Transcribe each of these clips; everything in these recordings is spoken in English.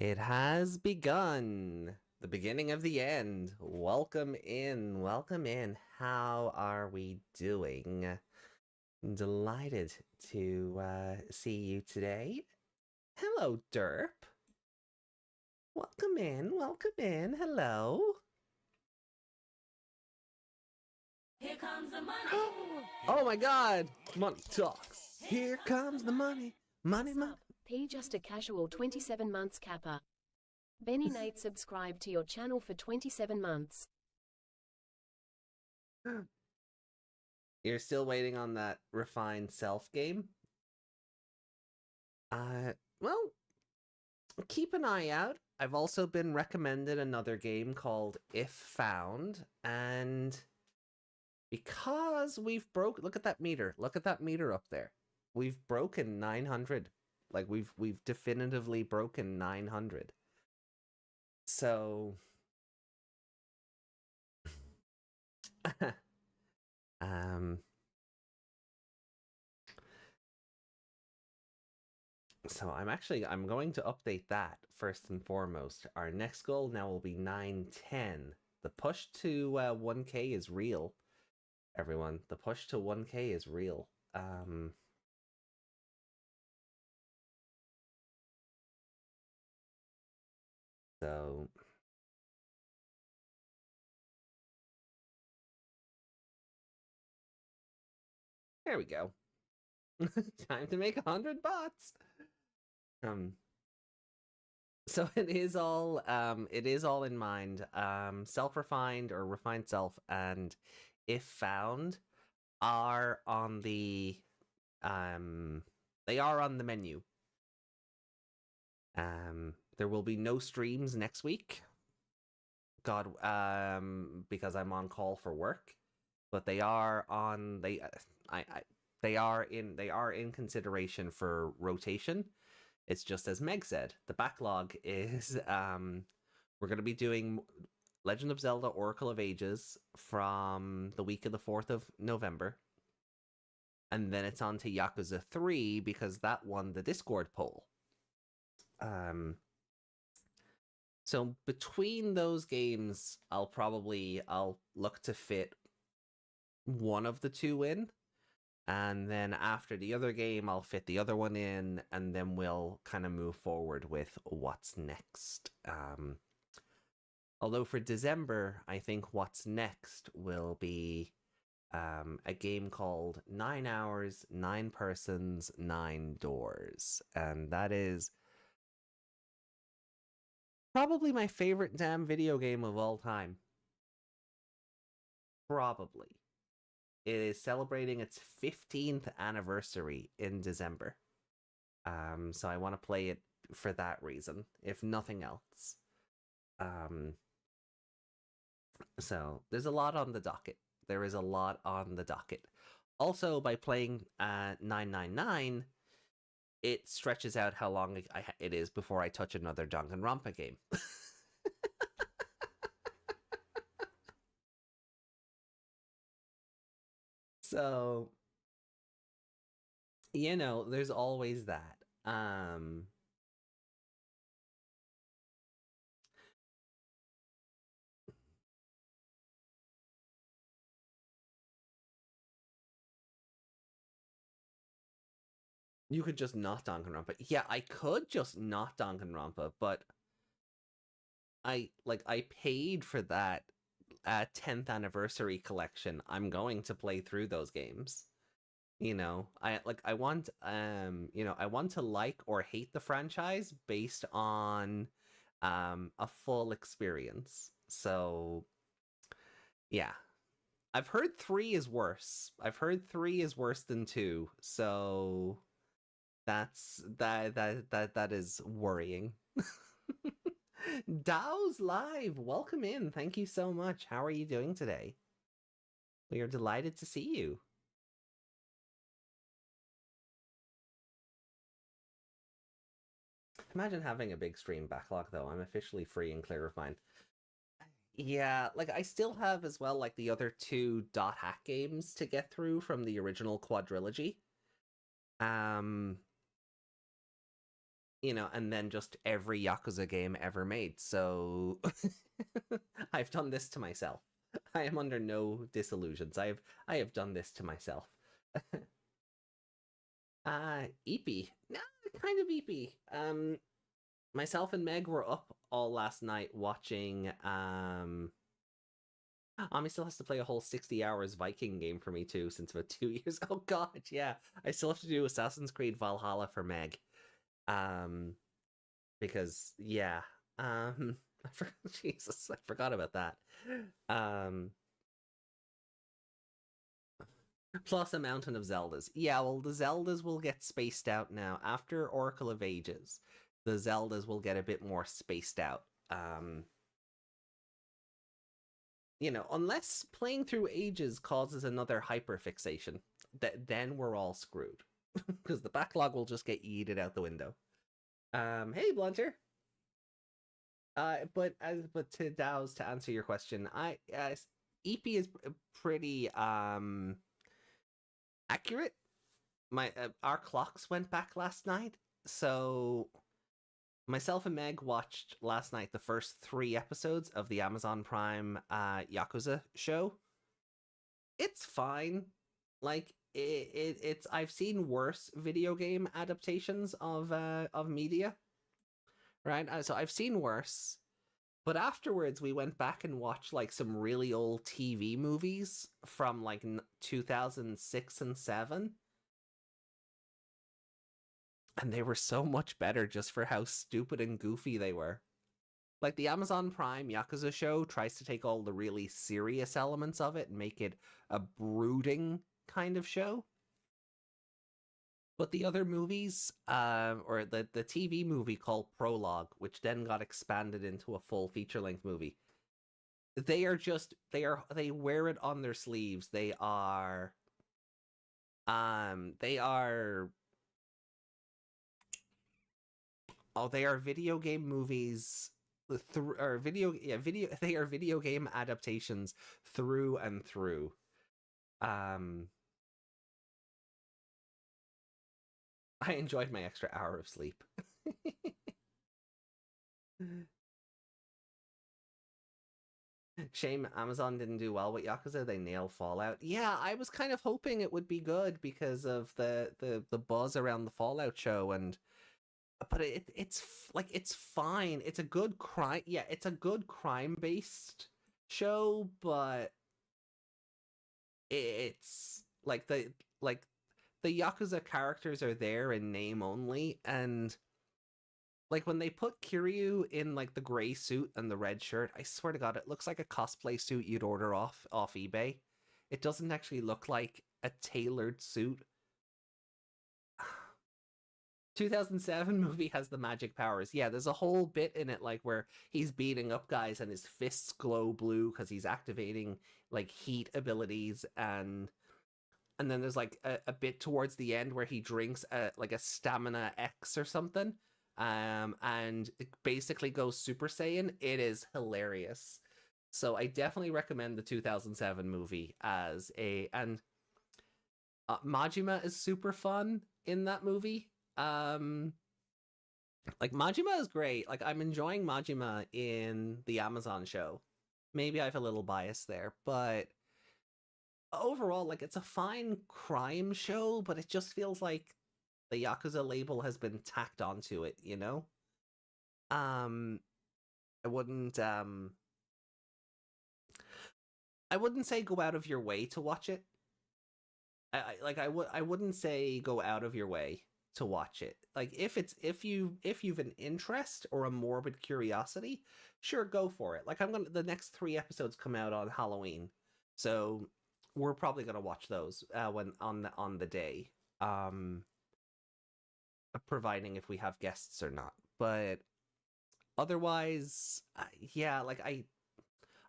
It has begun. The beginning of the end. Welcome in. Welcome in. How are we doing? Delighted to see you today. Hello, Derp. Welcome in. Welcome in. Hello. Here comes the money. Oh my god. Money talks. Here comes the money. Money, money. P just a casual 27 months kappa. Benny Nate subscribed to your channel for 27 months. You're still waiting on that refined self game? Well, keep an eye out. I've also been recommended another game called If Found, and because we've look at that meter. Look at that meter up there. We've broken 900. Like we've definitively broken 900. So so I'm going to update that first and foremost. Our next goal now will be 910. The push to 1k is real, everyone. The push to 1k is real. So there we go. Time to make 100 bots. So it is all in mind. Self-refined or refined self and If Found are on the they are on the menu. There will be no streams next week. God, because I'm on call for work, but they are on they are in consideration for rotation. It's just as Meg said, the backlog is we're going to be doing Legend of Zelda Oracle of Ages from the week of the 4th of November. And then it's on to Yakuza 3 because that won the Discord poll. So between those games, I'll look to fit one of the two in. And then after the other game, I'll fit the other one in, and then we'll kind of move forward with what's next. Although for December, I think what's next will be a game called 9 Hours, 9 Persons, 9 Doors. And that is probably my favorite damn video game of all time. Probably. It is celebrating its 15th anniversary in December. So I want to play it for that reason, if nothing else. So there's a lot on the docket. There is a lot on the docket. Also, by playing 999, it stretches out how long it is before I touch another Danganronpa game. So, you know, there's always that. You could just not Danganronpa. Yeah, I could just not Danganronpa, but I paid for that 10th anniversary collection. I'm going to play through those games. You know, I want I want to like or hate the franchise based on a full experience. So yeah. I've heard 3 is worse. I've heard 3 is worse than 2. So that is worrying. Dow's live. Welcome in. Thank you so much. How are you doing today? We are delighted to see you. Imagine having a big stream backlog though. I'm officially free and clear of mine. Yeah, like I still have as well like the other 2 dot hack games to get through from the original quadrilogy. and then just every Yakuza game ever made. So I've done this to myself. I am under no disillusions. I have done this to myself. Eepy. No, kind of eepy. Myself and Meg were up all last night watching Ami still has to play a whole 60 hours Viking game for me too, since about 2 years. Oh god, yeah. I still have to do Assassin's Creed Valhalla for Meg. Because yeah. Jesus, I forgot about that. Plus a mountain of Zeldas. Yeah, well, the Zeldas will get spaced out now. After Oracle of Ages, the Zeldas will get a bit more spaced out. Unless playing through Ages causes another hyperfixation, then we're all screwed. Because the backlog will just get yeeted out the window. Hey, Blunter. But to Dow's, to answer your question, EP is pretty accurate. Our clocks went back last night, so myself and Meg watched last night the first 3 episodes of the Amazon Prime Yakuza show. It's fine. Like it's I've seen worse video game adaptations of media. Right? So I've seen worse. But afterwards we went back and watched like some really old TV movies from like 2006 and 7. And they were so much better just for how stupid and goofy they were. Like the Amazon Prime Yakuza show tries to take all the really serious elements of it and make it a brooding kind of show. But the other movies, or the TV movie called Prologue, which then got expanded into a full feature-length movie, they wear it on their sleeves. They are video game movies they are video game adaptations through and through. I enjoyed my extra hour of sleep. Shame Amazon didn't do well with Yakuza. They nailed Fallout. Yeah, I was kind of hoping it would be good because of the buzz around the Fallout show, but it's fine. It's a good crime. Yeah, it's a good crime based show, but it's the Yakuza characters are there in name only, and like when they put Kiryu in like the gray suit and the red shirt, I swear to God, it looks like a cosplay suit you'd order off eBay. It doesn't actually look like a tailored suit. 2007 movie has the magic powers. Yeah, there's a whole bit in it like where he's beating up guys and his fists glow blue because he's activating like heat abilities, and then there's like a bit towards the end where he drinks like a stamina X or something, and it basically goes Super Saiyan. It is hilarious. So I definitely recommend the 2007 movie and Majima is super fun in that movie. Like Majima is great. Like I'm enjoying Majima in the Amazon show. Maybe I have a little bias there, but overall, like it's a fine crime show, but it just feels like the Yakuza label has been tacked onto it, you know? I wouldn't say go out of your way to watch it. I wouldn't say go out of your way to watch it. Like if you've an interest or a morbid curiosity, sure, go for it. Like the next 3 episodes come out on Halloween. So we're probably gonna watch those when on the day, providing if we have guests or not. But otherwise, yeah, like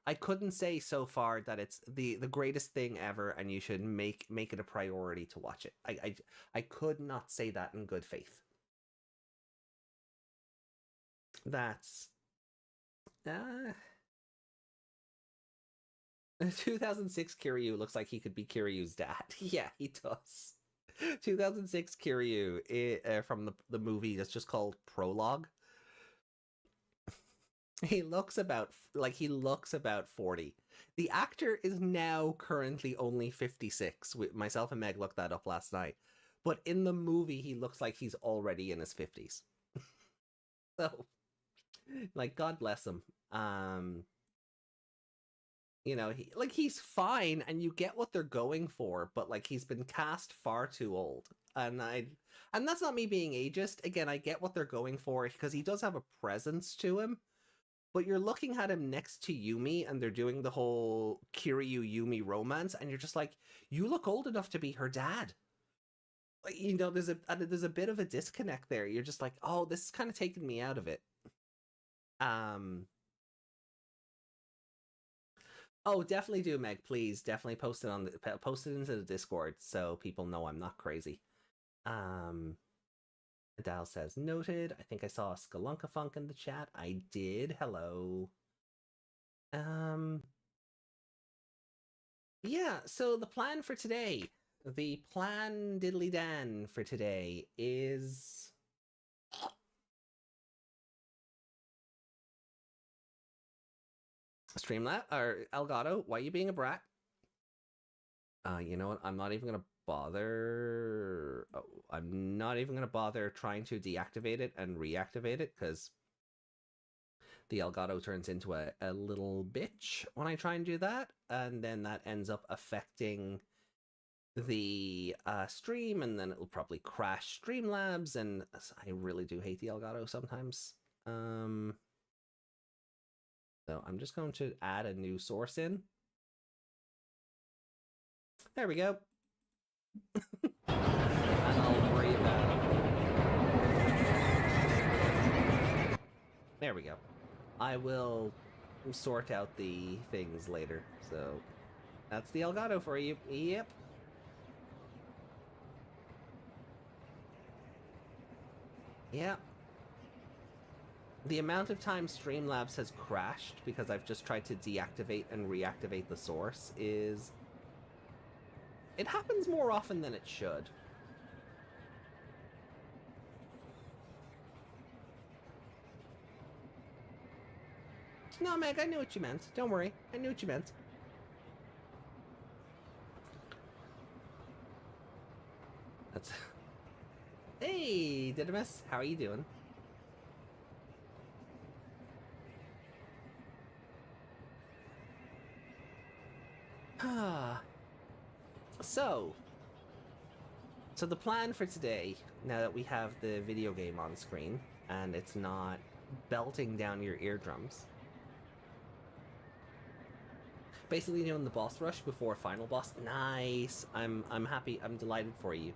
I couldn't say so far that it's the greatest thing ever, and you should make it a priority to watch it. I could not say that in good faith. That's 2006 Kiryu looks like he could be Kiryu's dad. Yeah, he does. 2006 Kiryu from the movie that's just called Prologue. He looks about 40. The actor is now currently only 56. Myself and Meg looked that up last night. But in the movie, he looks like he's already in his 50s. So, like, God bless him. You know, he's fine, and you get what they're going for, but like he's been cast far too old, and that's not me being ageist. Again, I get what they're going for because he does have a presence to him, but you're looking at him next to Yumi, and they're doing the whole Kiryu Yumi romance, and you're just like, you look old enough to be her dad. Like, you know, there's a bit of a disconnect there. You're just like, oh, this is kind of taking me out of it. Oh, definitely do, Meg. Please, definitely post it into the Discord so people know I'm not crazy. Adele says noted. I think I saw a Skalunka Funk in the chat. I did. Hello. Yeah. So the plan for today, the plan diddly dan for today is. Streamlab or Elgato, why are you being a brat? You know what? I'm not even gonna bother. Oh, I'm not even gonna bother trying to deactivate it and reactivate it because the Elgato turns into a little bitch when I try and do that, and then that ends up affecting the stream, and then it'll probably crash Streamlabs, and I really do hate the Elgato sometimes. So I'm just going to add a new source in. There we go. And I'll worry about... There we go. I will sort out the things later. So that's the Elgato for you. Yep. Yeah. The amount of time Streamlabs has crashed because I've just tried to deactivate and reactivate the source is... It happens more often than it should. No, Meg, I knew what you meant. Don't worry. I knew what you meant. That's... Hey, Didymus. How are you doing? So the plan for today, now that we have the video game on screen and it's not belting down your eardrums, basically doing the boss rush before final boss. Nice. I'm happy. I'm delighted for you.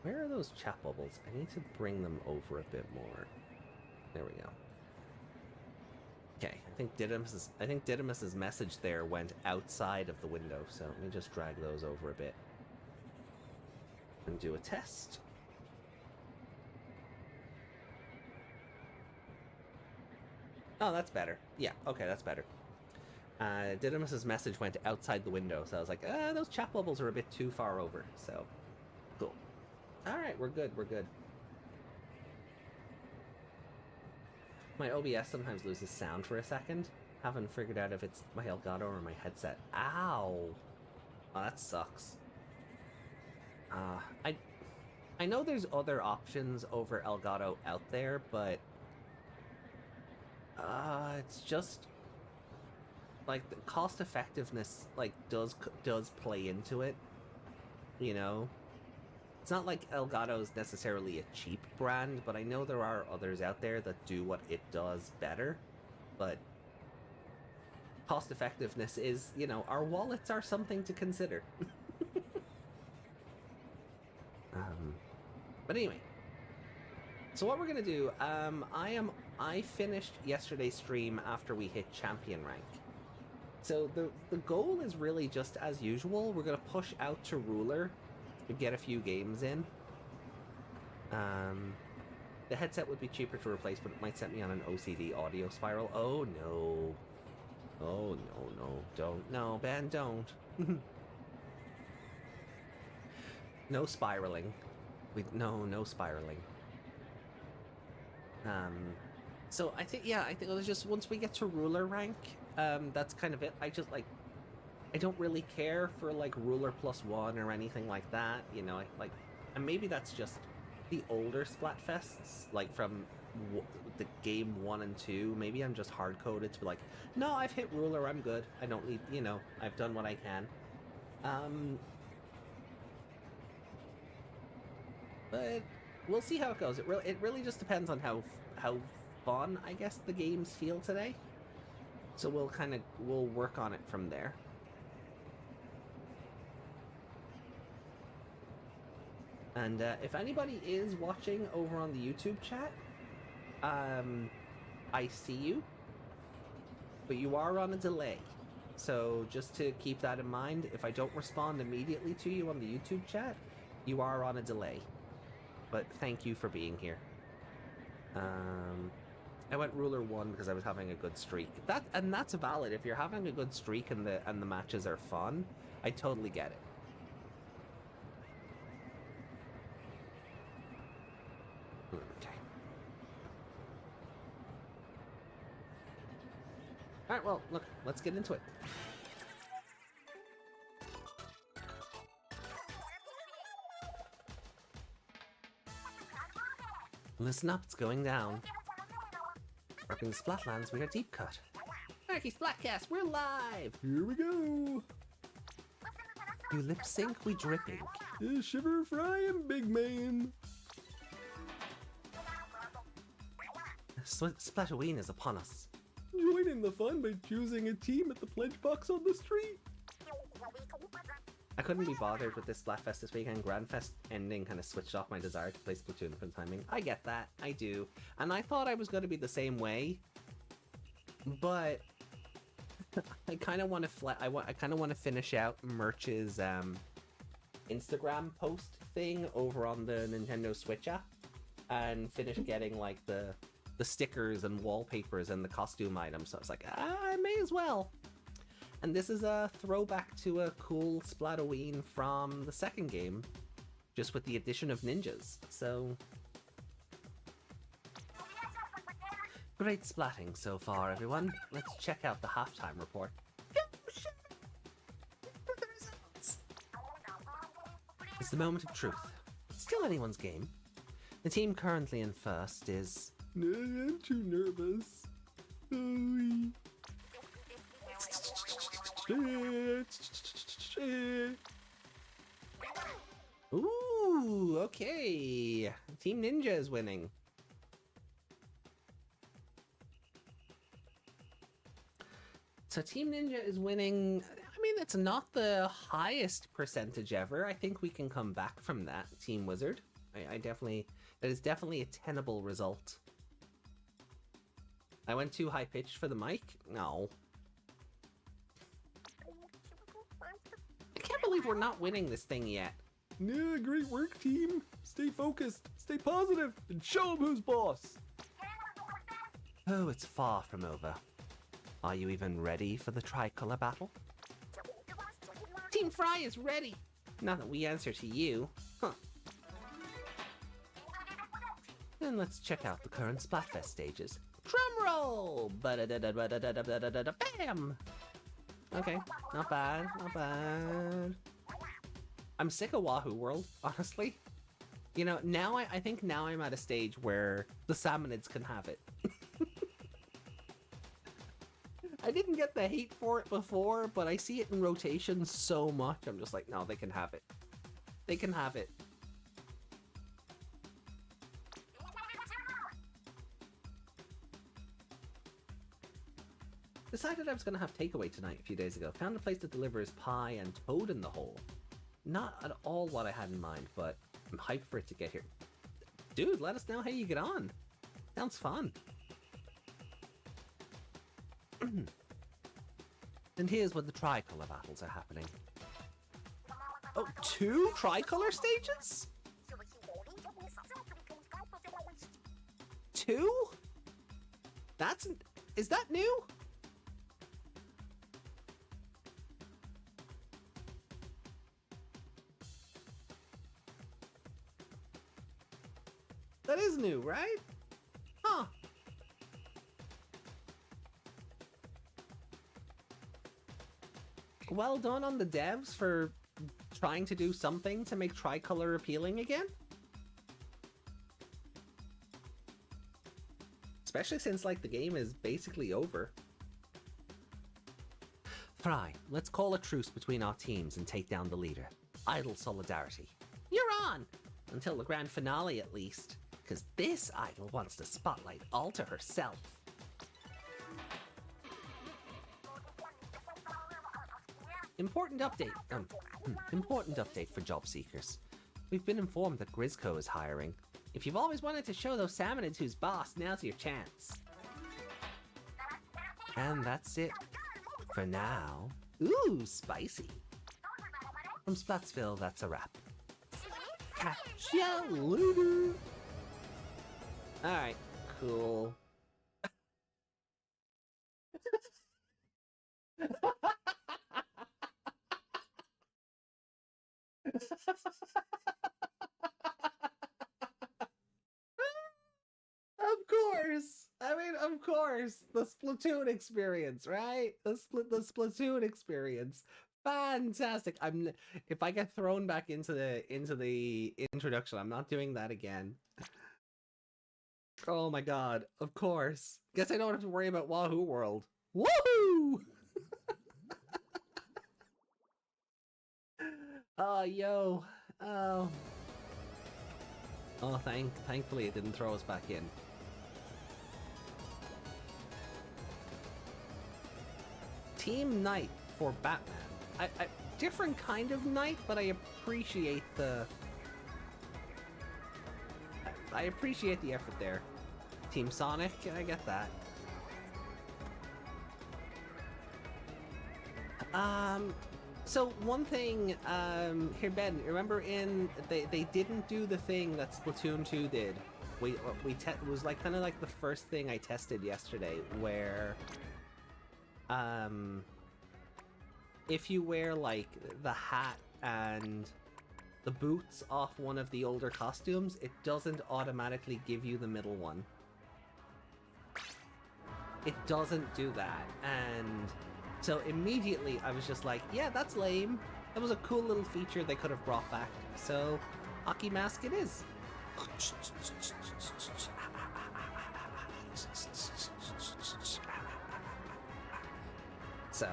Where are those chat bubbles? I need to bring them over a bit more. There we go. Okay, I think Didymus's message there went outside of the window, so let me just drag those over a bit and do a test. Oh, that's better. Yeah, okay, that's better. Didymus's message went outside the window, so I was like, those chat bubbles are a bit too far over, so cool. Alright, we're good, we're good. My OBS sometimes loses sound for a second. Haven't figured out if it's my Elgato or my headset. Ow! Oh, that sucks. I know there's other options over Elgato out there, but it's just like the cost effectiveness does play into it, you know. It's not like Elgato is necessarily a cheap brand, but I know there are others out there that do what it does better. But cost effectiveness is, you know, our wallets are something to consider. But anyway, so what we're gonna do, I finished yesterday's stream after we hit champion rank. So the goal is really just as usual. We're gonna push out to ruler, get a few games in. The headset would be cheaper to replace, but it might set me on an OCD audio spiral. Oh no. Oh no, don't. No, Ben, don't. No spiraling. No spiraling. So I think, yeah, I think it was just once we get to ruler rank, that's kind of it. I just like, I don't really care for like ruler +1 or anything like that, you know. And maybe that's just the older Splatfests, like from the game 1 and 2. Maybe I'm just hard coded to be like, no, I've hit ruler, I'm good. I don't need, you know, I've done what I can. But we'll see how it goes. It really just depends on how fun, I guess, the games feel today. So we'll work on it from there. And if anybody is watching over on the YouTube chat, I see you, but you are on a delay. So just to keep that in mind, if I don't respond immediately to you on the YouTube chat, you are on a delay. But thank you for being here. I went ruler 1 because I was having a good streak. That's valid. If you're having a good streak and the matches are fun, I totally get it. Okay. All right. Well, look. Let's get into it. Listen up, it's going down. Up in the Splatlands, we are deep cut. Anarchy Splatcast, we're live! Here we go! You lip sync, we dripping. Shiver frying, big man! Splatoween is upon us. Join in the fun by choosing a team at the pledge box on the street! I couldn't be bothered with this Splatfest this weekend. Grandfest ending kind of switched off my desire to play Splatoon for the timing. I get that, I do. And I thought I was going to be the same way, but I kind of want to I kind of want to finish out Merch's Instagram post thing over on the Nintendo Switch app and finish getting like the stickers and wallpapers and the costume items. So I was like, I may as well. And this is a throwback to a cool Splatoween from the second game, just with the addition of ninjas. So great splatting so far, everyone. Let's check out the halftime report. It's the moment of truth. It's still anyone's game. The team currently in first is... I'm too nervous. Ooh, okay. Team Ninja is winning. So Team Ninja is winning. I mean, it's not the highest percentage ever. I think we can come back from that. Team Wizard. I definitely, that is definitely a tenable result. I went too high pitched for the mic? No. I can't believe we're not winning this thing yet. Yeah, great work, team. Stay focused, stay positive, and show them who's boss. Oh, it's far from over. Are you even ready for the tricolor battle? Team Fry is ready. Not that we answer to you. Huh. Then let's check out the current Splatfest stages. Drum roll! Bam! Okay, not bad, not bad. I'm sick of Wahoo World, honestly. You know, now I think now I'm at a stage where the Salmonids can have it. I didn't get the hate for it before, but I see it in rotation so much. I'm just like, no, they can have it. They can have it. Decided I was going to have takeaway tonight a few days ago. Found a place that delivers pie and toad in the hole. Not at all what I had in mind, but I'm hyped for it to get here. Dude, let us know how you get on. Sounds fun. And here's where the tricolor battles are happening. Oh, 2 tricolor stages? 2? Is that new? That is new, right? Huh. Well done on the devs for trying to do something to make tricolor appealing again. Especially since, like, the game is basically over. Fry, let's call a truce between our teams and take down the leader. Idle solidarity. You're on! Until the grand finale, at least. Because this idol wants to spotlight Alta herself. Important update. Important update for job seekers. We've been informed that Grisco is hiring. If you've always wanted to show those salmonids who's boss, now's your chance. And that's it. For now. Ooh, spicy. From Splatsville, that's a wrap. Catch ya later. Alright, cool. Of course! I mean, of course! The Splatoon experience, right? The Splatoon experience. Fantastic! If I get thrown back into the introduction, I'm not doing that again. Oh my god, of course. Guess I don't have to worry about Wahoo World. Woohoo! Oh, yo. Oh. Oh, thankfully it didn't throw us back in. Team Knight for Batman. I different kind of knight, but I appreciate the... I appreciate the effort there. Team Sonic, I get that. So one thing, here Ben, remember they didn't do the thing that Splatoon 2 did. It was like kind of like the first thing I tested yesterday, where if you wear like the hat and the boots off one of the older costumes, it doesn't automatically give you the middle one. It doesn't do that, and so immediately I was just like, yeah, that's lame. That was a cool little feature they could have brought back. So, hockey mask it is. So.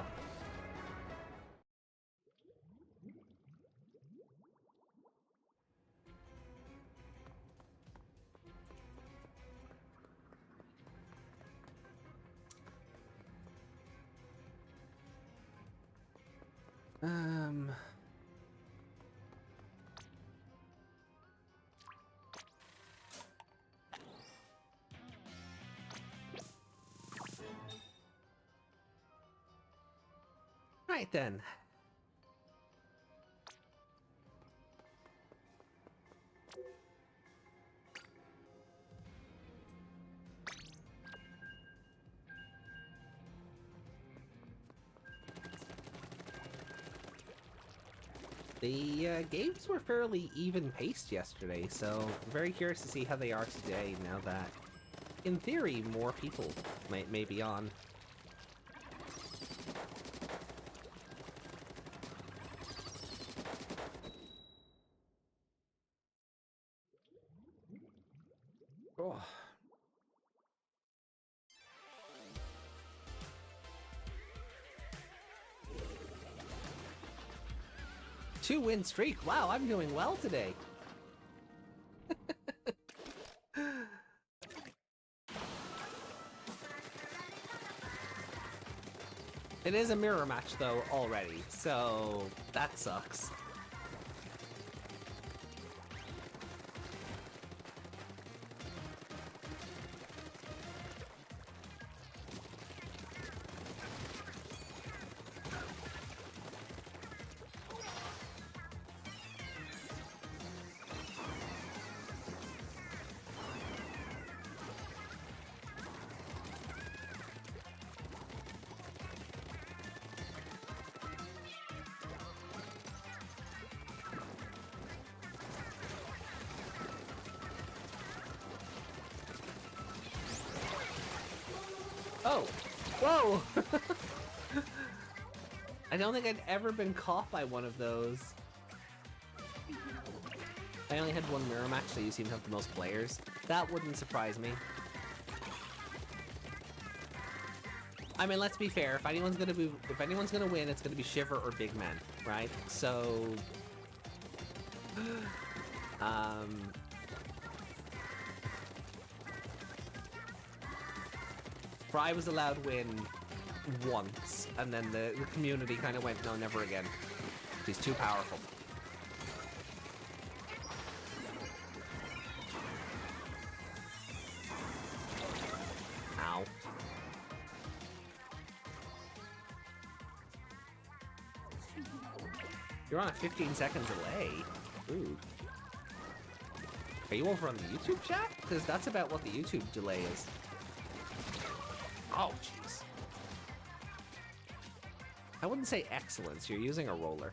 Right then. The games were fairly even-paced yesterday, so I'm very curious to see how they are today now that, in theory, more people may be on. Oh. Two-win streak. Wow, I'm doing well today. It is a mirror match though already, so that sucks. Oh! Whoa! I don't think I'd ever been caught by one of those. I only had one mirror match, so you seem to have the most players. That wouldn't surprise me. I mean, let's be fair. If anyone's gonna win, it's gonna be Shiver or Big Man, right? So, Fry was allowed win once, and then the community kind of went, no, never again. He's too powerful. Ow. You're on a 15-second delay. Ooh. Are you over on the YouTube chat? Because that's about what the YouTube delay is. Oh, jeez. I wouldn't say excellence. You're using a roller.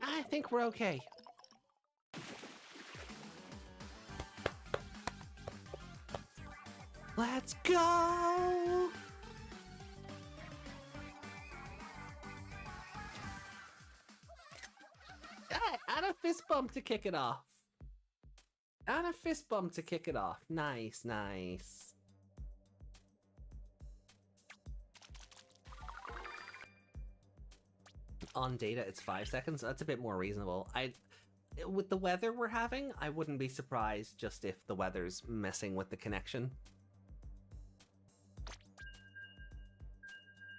I think we're okay. Let's go! And a fist bump to kick it off. And a fist bump to kick it off. Nice, nice. On data, it's 5 seconds. That's a bit more reasonable. With the weather we're having, I wouldn't be surprised just if the weather's messing with the connection.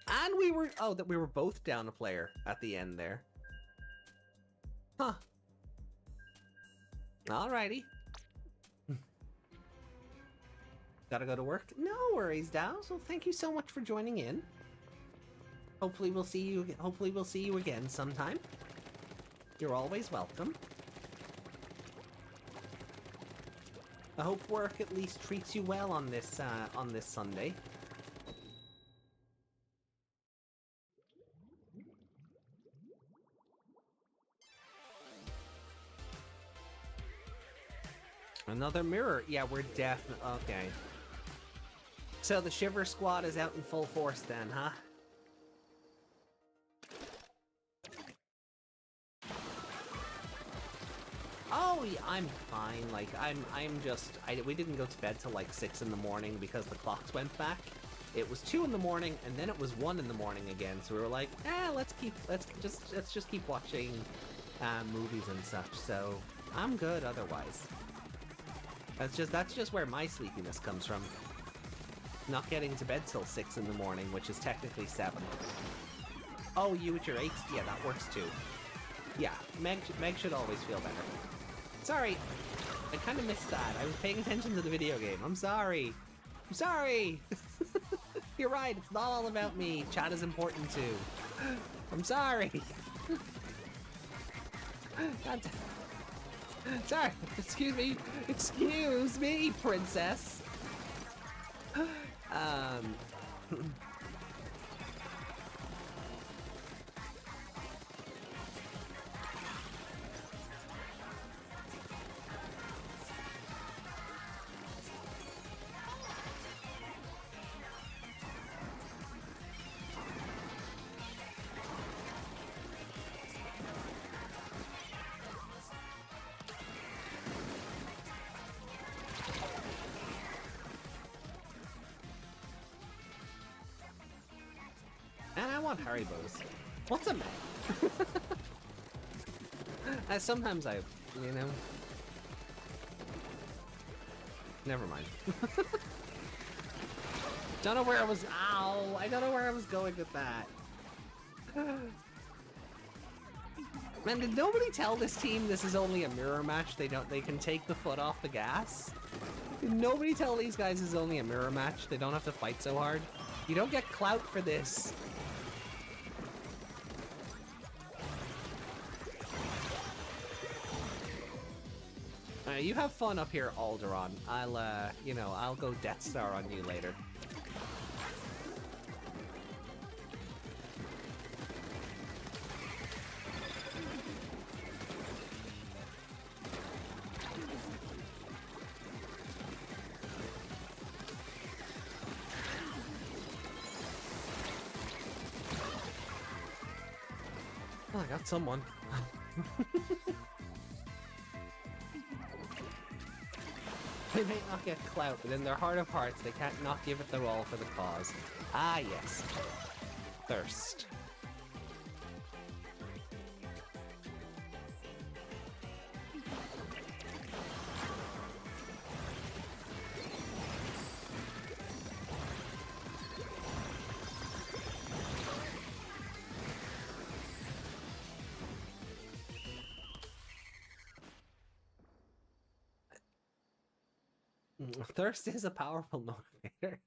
And we were both down a player at the end there. Huh. Alrighty. Gotta go to work? No worries, Dows. Well, thank you so much for joining in. Hopefully we'll see you again sometime. You're always welcome. I hope work at least treats you well on this Sunday. Another mirror. Yeah, we're definitely okay. So the Shiver Squad is out in full force then, huh? Oh, yeah, I'm fine. Like, we didn't go to bed till like 6 in the morning because the clocks went back. It was 2 in the morning, and then it was 1 in the morning again. So we were like, let's just keep watching movies and such. So I'm good otherwise. That's just where my sleepiness comes from. Not getting to bed till 6 in the morning, which is technically 7. Oh, you with your 8? Yeah, that works too. Yeah, Meg should always feel better. Sorry, I kind of missed that. I was paying attention to the video game. I'm sorry. I'm sorry. You're right. It's not all about me. Chat is important too. I'm sorry. God damn. Sorry. Excuse me. Excuse me, princess. want Haribos. What's a man? Sometimes I, you know... Never mind. Don't know where I was... Ow! I don't know where I was going with that. Man, did nobody tell this team this is only a mirror match? They can take the foot off the gas? Did nobody tell these guys this is only a mirror match? They don't have to fight so hard? You don't get clout for this. You have fun up here, Alderaan. I'll, you know, I'll go Death Star on you later. Oh, I got someone. They may not get clout, but in their heart of hearts, they can't not give it their all for the cause. Ah, yes. Thirst. Thirst is a powerful motivator.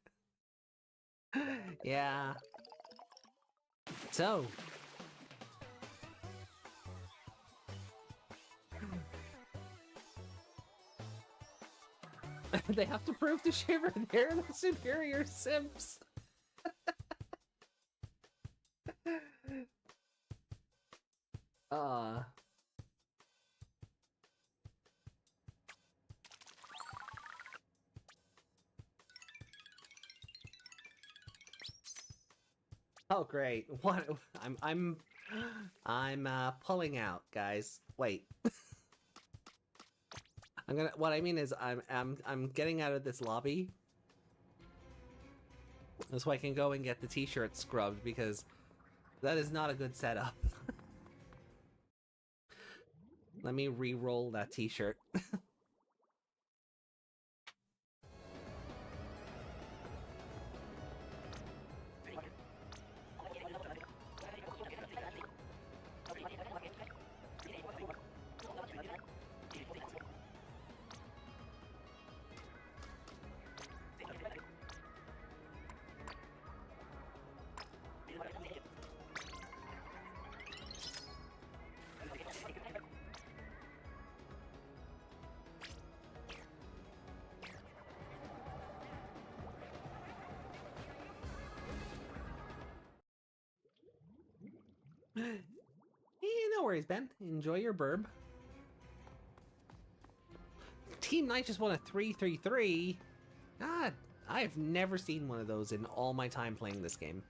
Yeah. So. They have to prove to Shiver they're the superior simps. Oh great! What? I'm pulling out, guys. Wait. What I mean is I'm getting out of this lobby, so I can go and get the t-shirt scrubbed because that is not a good setup. Let me re-roll that t-shirt. No worries, Ben. Enjoy your burb. Team Knight just won a 3-3-3. God, I've never seen one of those in all my time playing this game.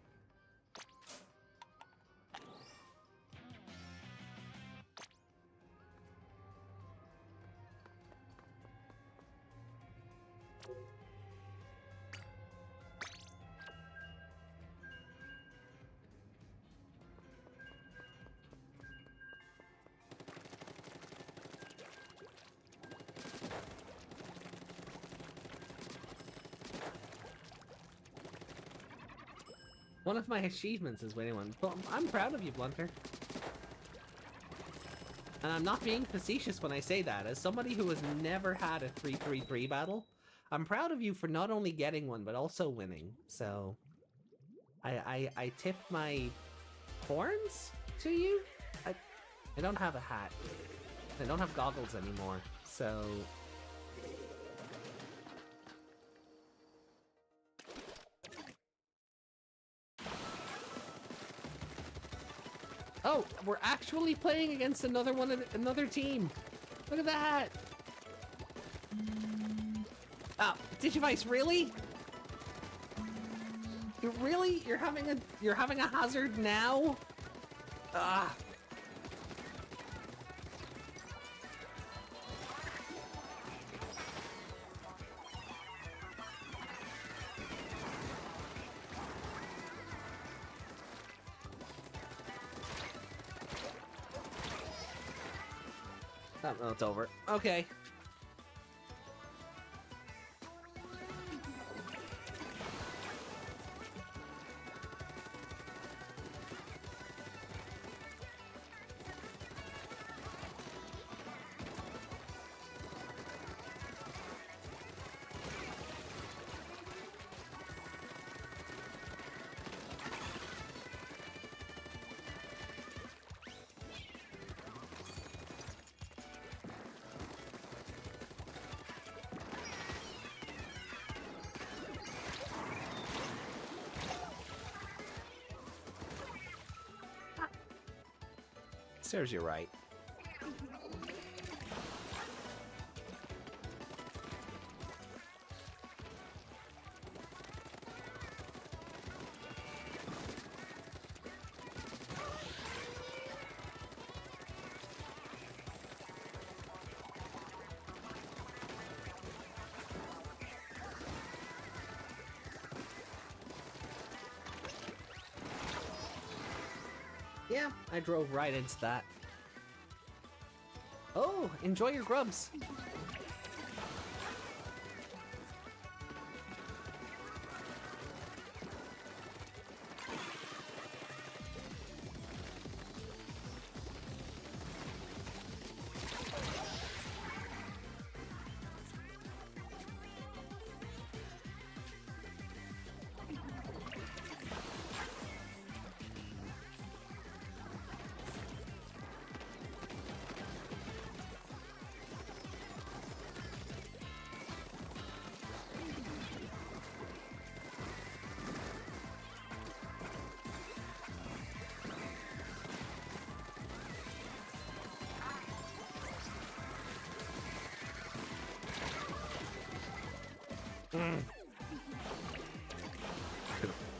One of my achievements is winning one. But I'm proud of you, Blunter. And I'm not being facetious when I say that. As somebody who has never had a 3-3-3 battle, I'm proud of you for not only getting one, but also winning. So, I tip my horns to you. I don't have a hat. I don't have goggles anymore. So... Oh, we're actually playing against another team. Look at that. Oh, Digivice, really? You're having a hazard now? Ah. Oh, it's over. Okay. Serves you right. Yeah, I drove right into that. Oh, enjoy your grubs.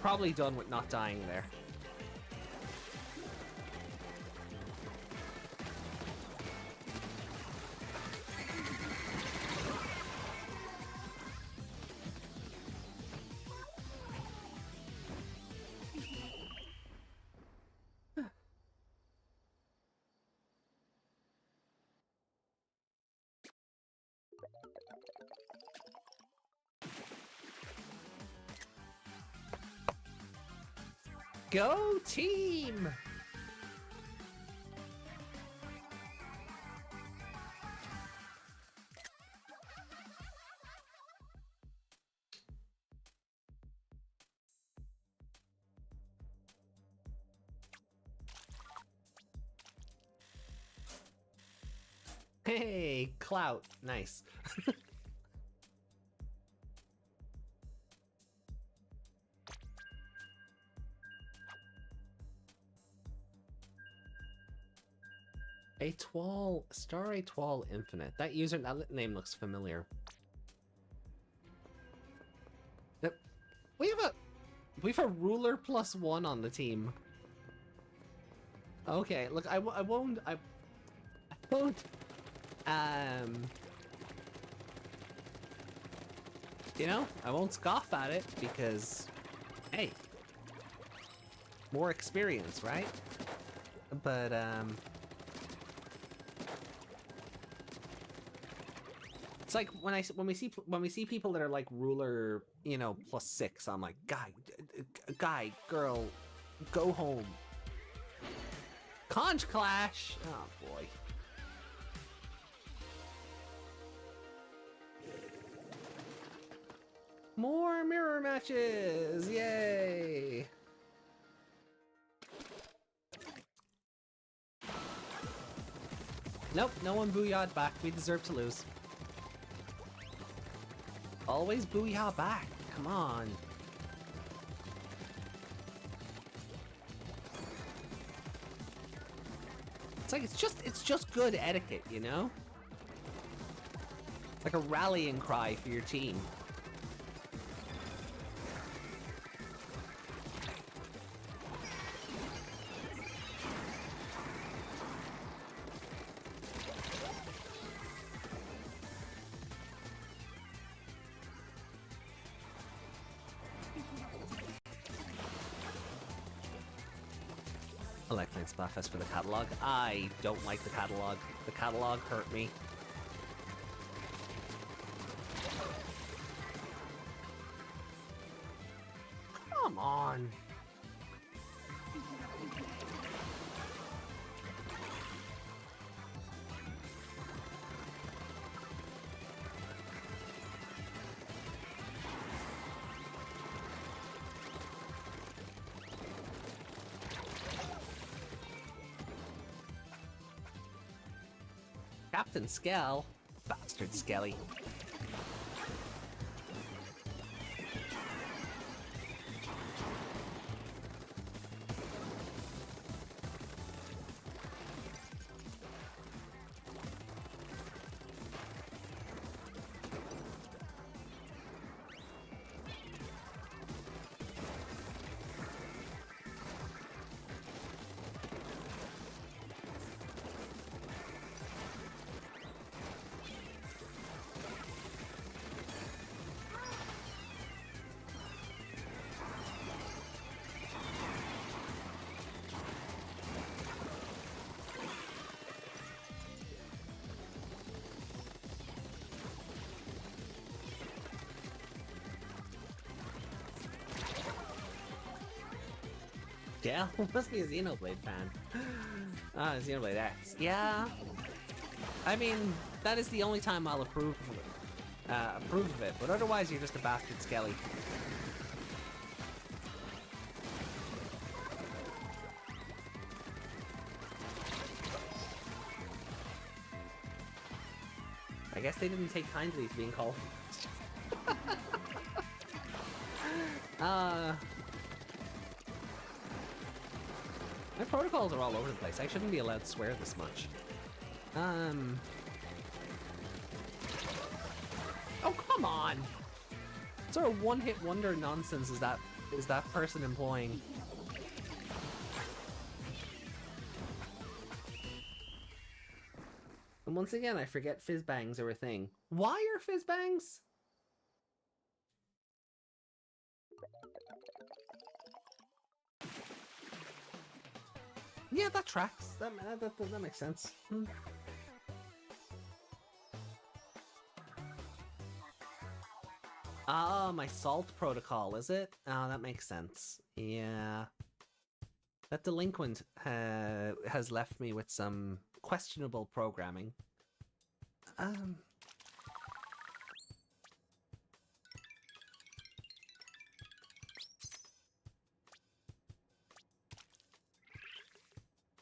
Probably done with not dying there. Go team! Hey, clout. Nice. Etoile, Star Etoile Infinite. That name looks familiar. Yep. We have a ruler +1 on the team. Okay, look, I won't, you know, I won't scoff at it because, hey, more experience, right? But, it's like when we see people that are like ruler, you know, +6, I'm like, guy, girl, go home. Conch Clash! Oh boy. More mirror matches! Yay! Nope, no one booyah'd back. We deserve to lose. Always booyah back. Come on. It's like it's just good etiquette, you know? It's like a rallying cry for your team. I like playing Splatfest for the catalog. I don't like the catalog. The catalog hurt me. Come on. Captain Skell. Bastard Skelly. Yeah, must be a Xenoblade fan. Ah, Xenoblade X. Yeah. I mean, that is the only time I'll approve of it. But otherwise, you're just a bastard Skelly. I guess they didn't take kindly to being called. My protocols are all over the place. I shouldn't be allowed to swear this much. Oh, come on! What sort of one-hit wonder nonsense is that person employing? And once again, I forget fizz bangs are a thing. Why are fizz bangs? Yeah, that tracks. That makes sense. Ah, my salt protocol, is it? Oh, that makes sense. Yeah. That delinquent has left me with some questionable programming.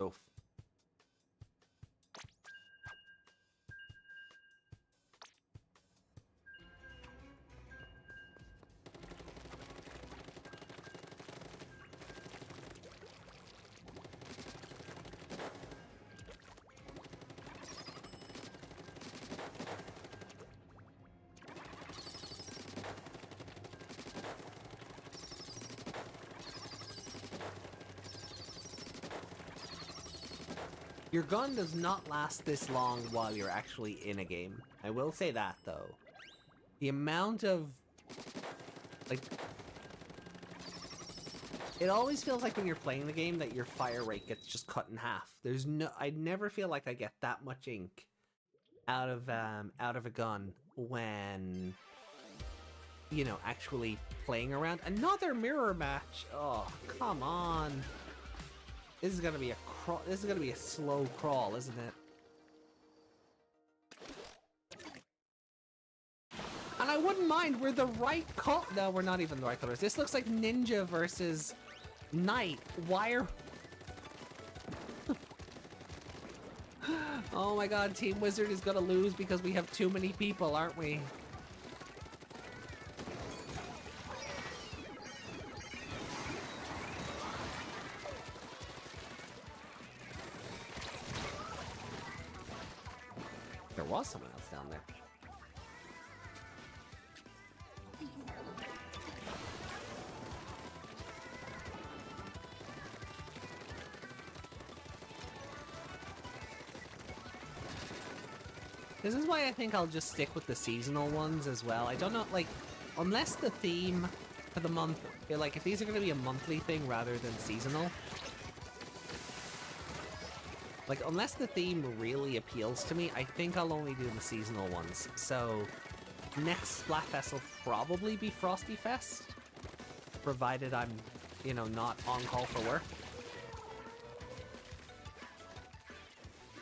Oof. Your gun does not last this long while you're actually in a game. I will say that, though. The amount of... like... It always feels like when you're playing the game that your fire rate gets just cut in half. There's no... I never feel like I get that much ink out of a gun when... you know, actually playing around. Another mirror match! Oh, come on. This is gonna be a slow crawl, isn't it? And I wouldn't mind. We're the right color. No, we're not even the right colors. This looks like Ninja versus Knight. Why are... Oh my god, Team Wizard is gonna lose because we have too many people, aren't we? There was someone else down there. This is why I think I'll just stick with the seasonal ones as well. I don't know, like, unless the theme for the month, like, if these are going to be a monthly thing rather than seasonal, Like, unless the theme really appeals to me, I think I'll only do the seasonal ones. So, next Splatfest will probably be Frosty Fest, provided I'm, you know, not on call for work.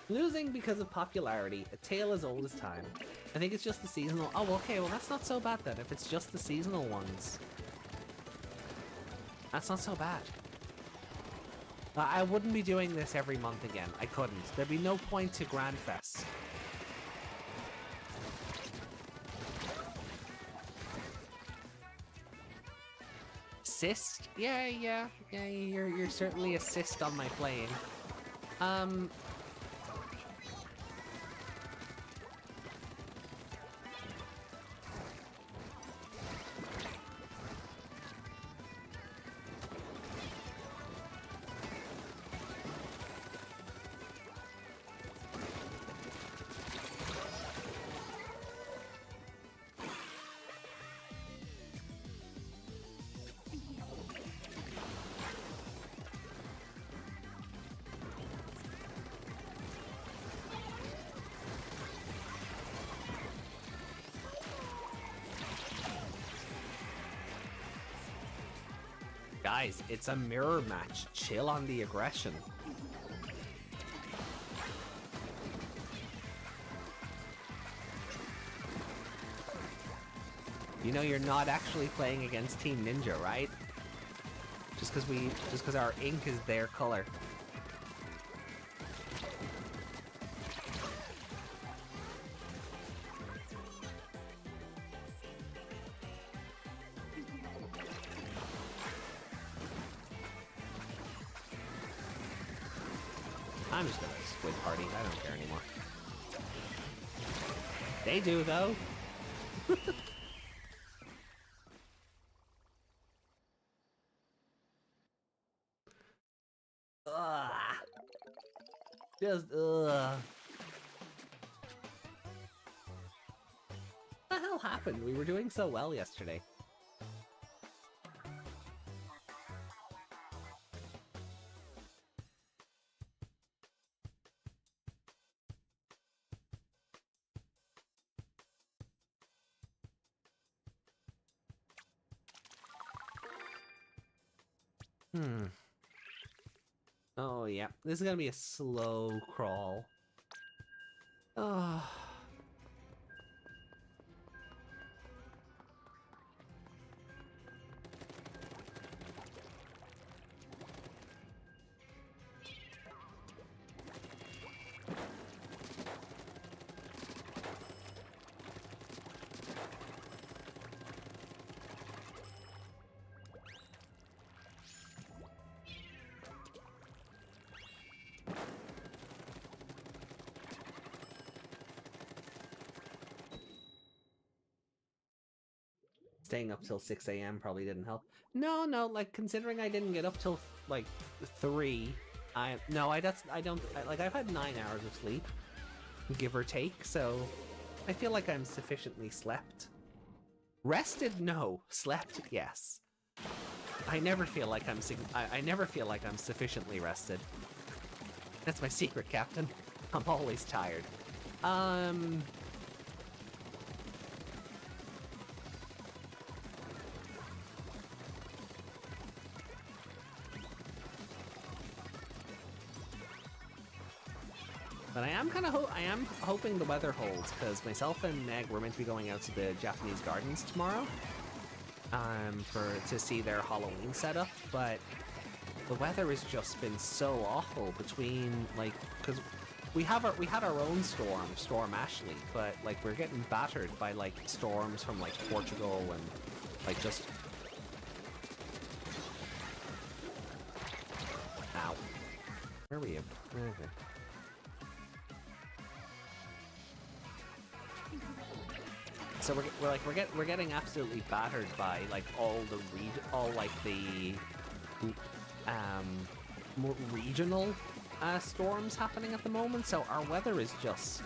Losing because of popularity, a tale as old as time. I think it's just the seasonal. Oh, okay, well that's not so bad then, if it's just the seasonal ones. That's not so bad. I wouldn't be doing this every month again. I couldn't. There'd be no point to Grand Fest. Assist? Yeah, you're certainly assist on my playing. Guys, it's a mirror match. Chill on the aggression. You know you're not actually playing against Team Ninja, right? Just because our ink is their color. I'm just gonna squid party. I don't care anymore. They do, though. Ugh. Just, ugh. What the hell happened? We were doing so well yesterday. Oh, yeah. This is gonna be a slow crawl. Oh. Staying up till 6 a.m. probably didn't help. No, like, considering I didn't get up till, like, 3, I've had 9 hours of sleep, give or take, so I feel like I'm sufficiently slept. Rested? No. Slept? Yes. I never feel like I'm sufficiently rested. That's my secret, Captain. I'm always tired. But I am hoping the weather holds, because myself and Meg were meant to be going out to the Japanese gardens tomorrow, to see their Halloween setup, but the weather has just been so awful between, like, because we had our own Storm Ashley, but like we're getting battered by like storms from like Portugal and like just. Ow. Where are we? Okay. So we're getting absolutely battered by like all the more regional storms happening at the moment. So our weather is just,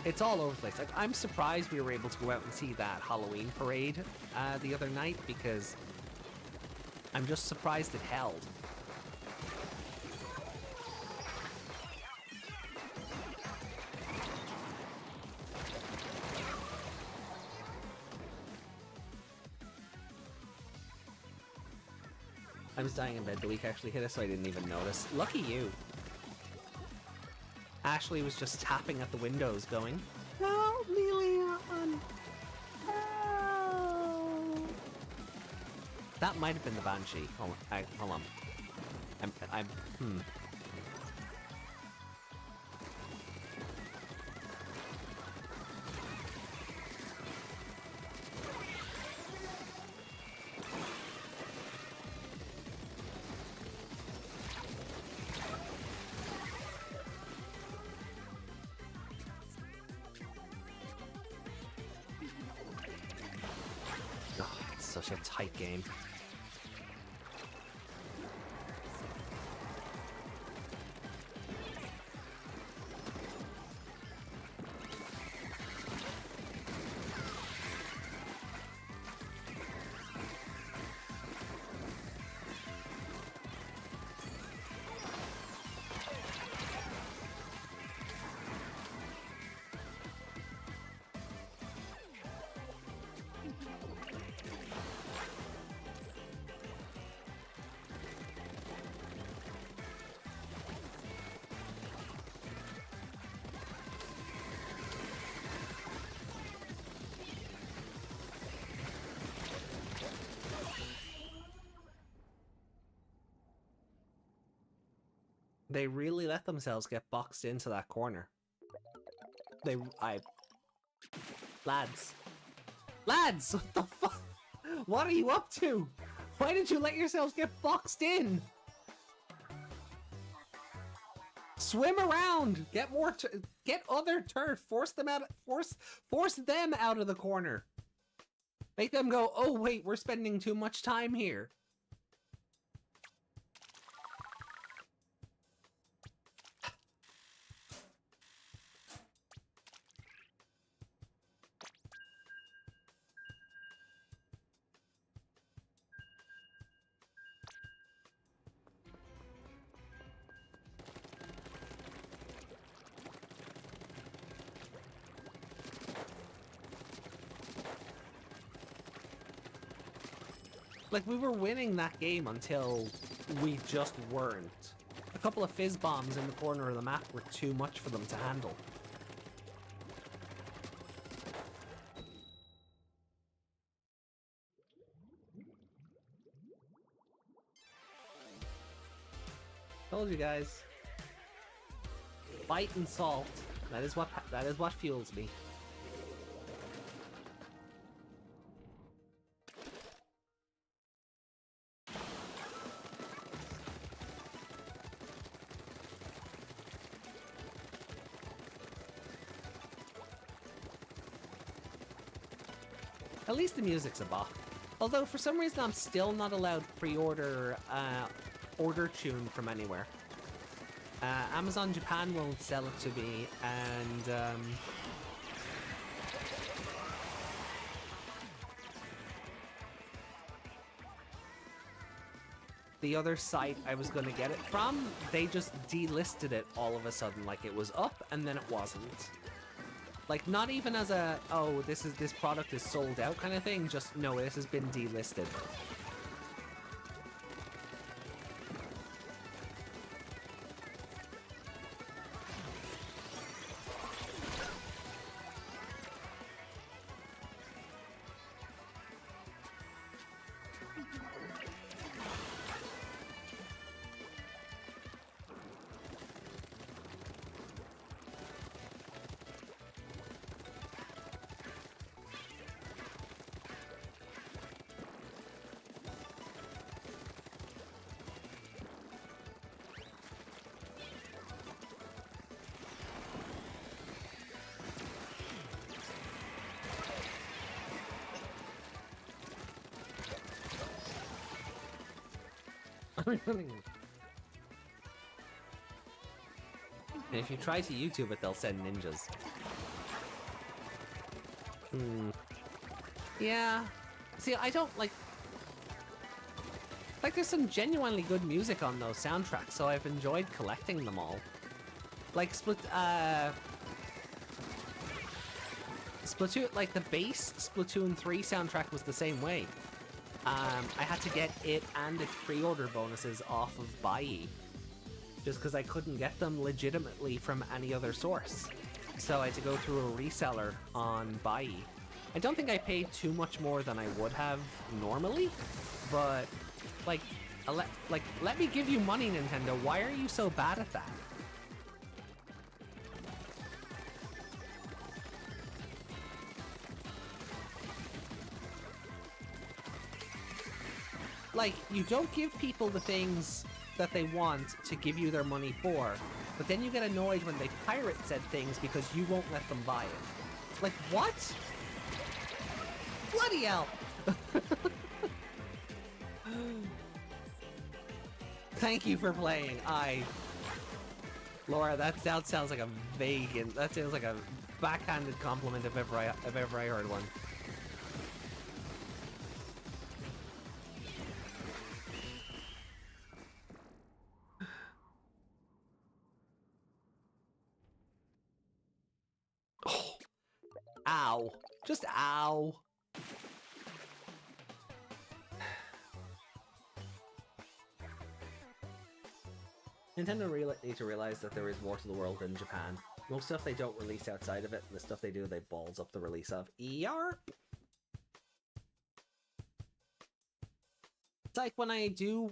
it's all over the place. Like, I'm surprised we were able to go out and see that Halloween parade the other night, because I'm just surprised it held. I was dying in bed. The week actually hit us, so I didn't even notice. Lucky you. Ashley was just tapping at the windows going, "Help me, Leon! Help!" That might have been the Banshee. Hold on. I'm. Such a tight game. They really let themselves get boxed into that corner. Lads, what the fuck? What are you up to? Why did you let yourselves get boxed in? Swim around. Get more. Get other turf. Force them out. Force them out of the corner. Make them go, "Oh wait, we're spending too much time here." Like, we were winning that game until we just weren't. A couple of fizz bombs in the corner of the map were too much for them to handle. Told you guys. Bite and salt. That is what fuels me. At least the music's a bop. Although for some reason I'm still not allowed pre-order order tune from anywhere. Amazon Japan won't sell it to me, and the other site I was gonna get it from, they just delisted it all of a sudden, like it was up and then it wasn't. Like, not even as a, oh, this product is sold out kind of thing, just, no, this has been delisted. And if you try to YouTube it, they'll send ninjas. Yeah. See, I don't like there's some genuinely good music on those soundtracks, so I've enjoyed collecting them all. Like Splatoon, like the base Splatoon 3 soundtrack was the same way. I had to get it and its pre-order bonuses off of Buy, just because I couldn't get them legitimately from any other source. So I had to go through a reseller on Buy. I don't think I paid too much more than I would have normally, but like, let me give you money, Nintendo. Why are you so bad at that? Like, you don't give people the things that they want to give you their money for, but then you get annoyed when they pirate said things because you won't let them buy it. Like, what? Bloody hell! Thank you for playing. Laura, that sounds like a vague and that sounds like a backhanded compliment if ever I heard one. Oh. Ow. Just ow. Nintendo need to realize that there is more to the world than Japan. Most stuff they don't release outside of it, and the stuff they do, they balls up the release of. ER? It's like when I do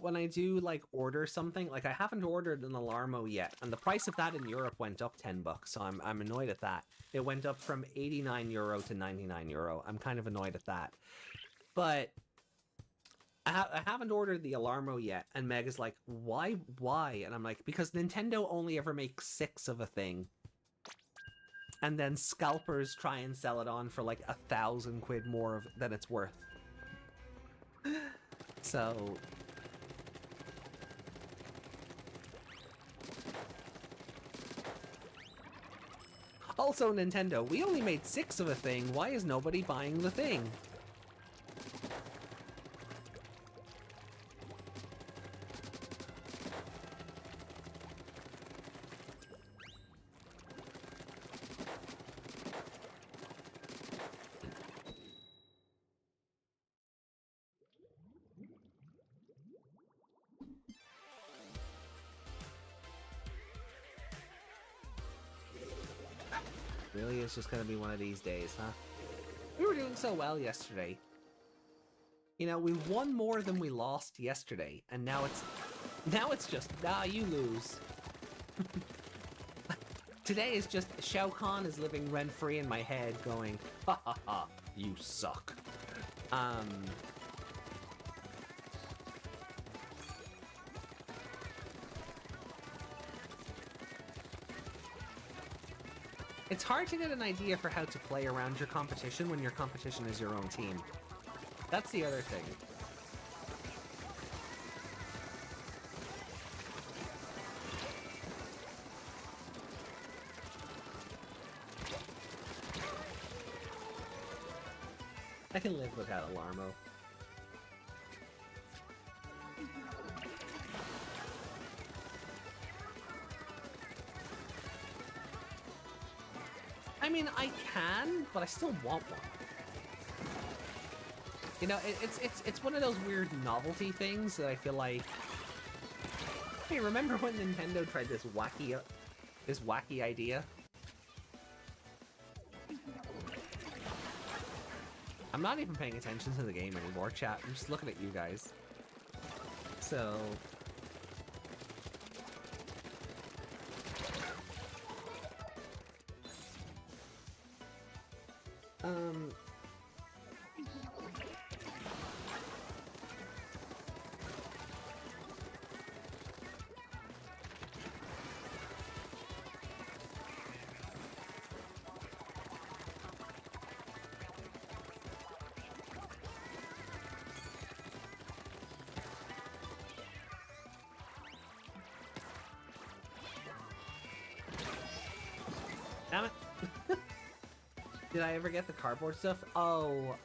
like order something, like I haven't ordered an Alarmo yet, and the price of that in Europe went up $10, so I'm annoyed at that. It went up from €89 to €99. I'm kind of annoyed at that. But I haven't ordered the Alarmo yet, and Meg is like, why? And I'm like, because Nintendo only ever makes 6 of a thing. And then scalpers try and sell it on for like £1,000 more than it's worth. So... Also, Nintendo, we only made 6 of a thing. Why is nobody buying the thing? Really, it's just gonna be one of these days, huh? We were doing so well yesterday. You know, we won more than we lost yesterday, and now it's just, you lose. Today is just, Shao Kahn is living rent-free in my head going, ha ha ha, you suck. It's hard to get an idea for how to play around your competition when your competition is your own team. That's the other thing. I can live without Alarmo. I mean, I can, but I still want one. You know, it's one of those weird novelty things that I feel like... Hey, remember when Nintendo tried this wacky idea? I'm not even paying attention to the game anymore, chat. I'm just looking at you guys. So... Damn it. Did I ever get the cardboard stuff? Oh,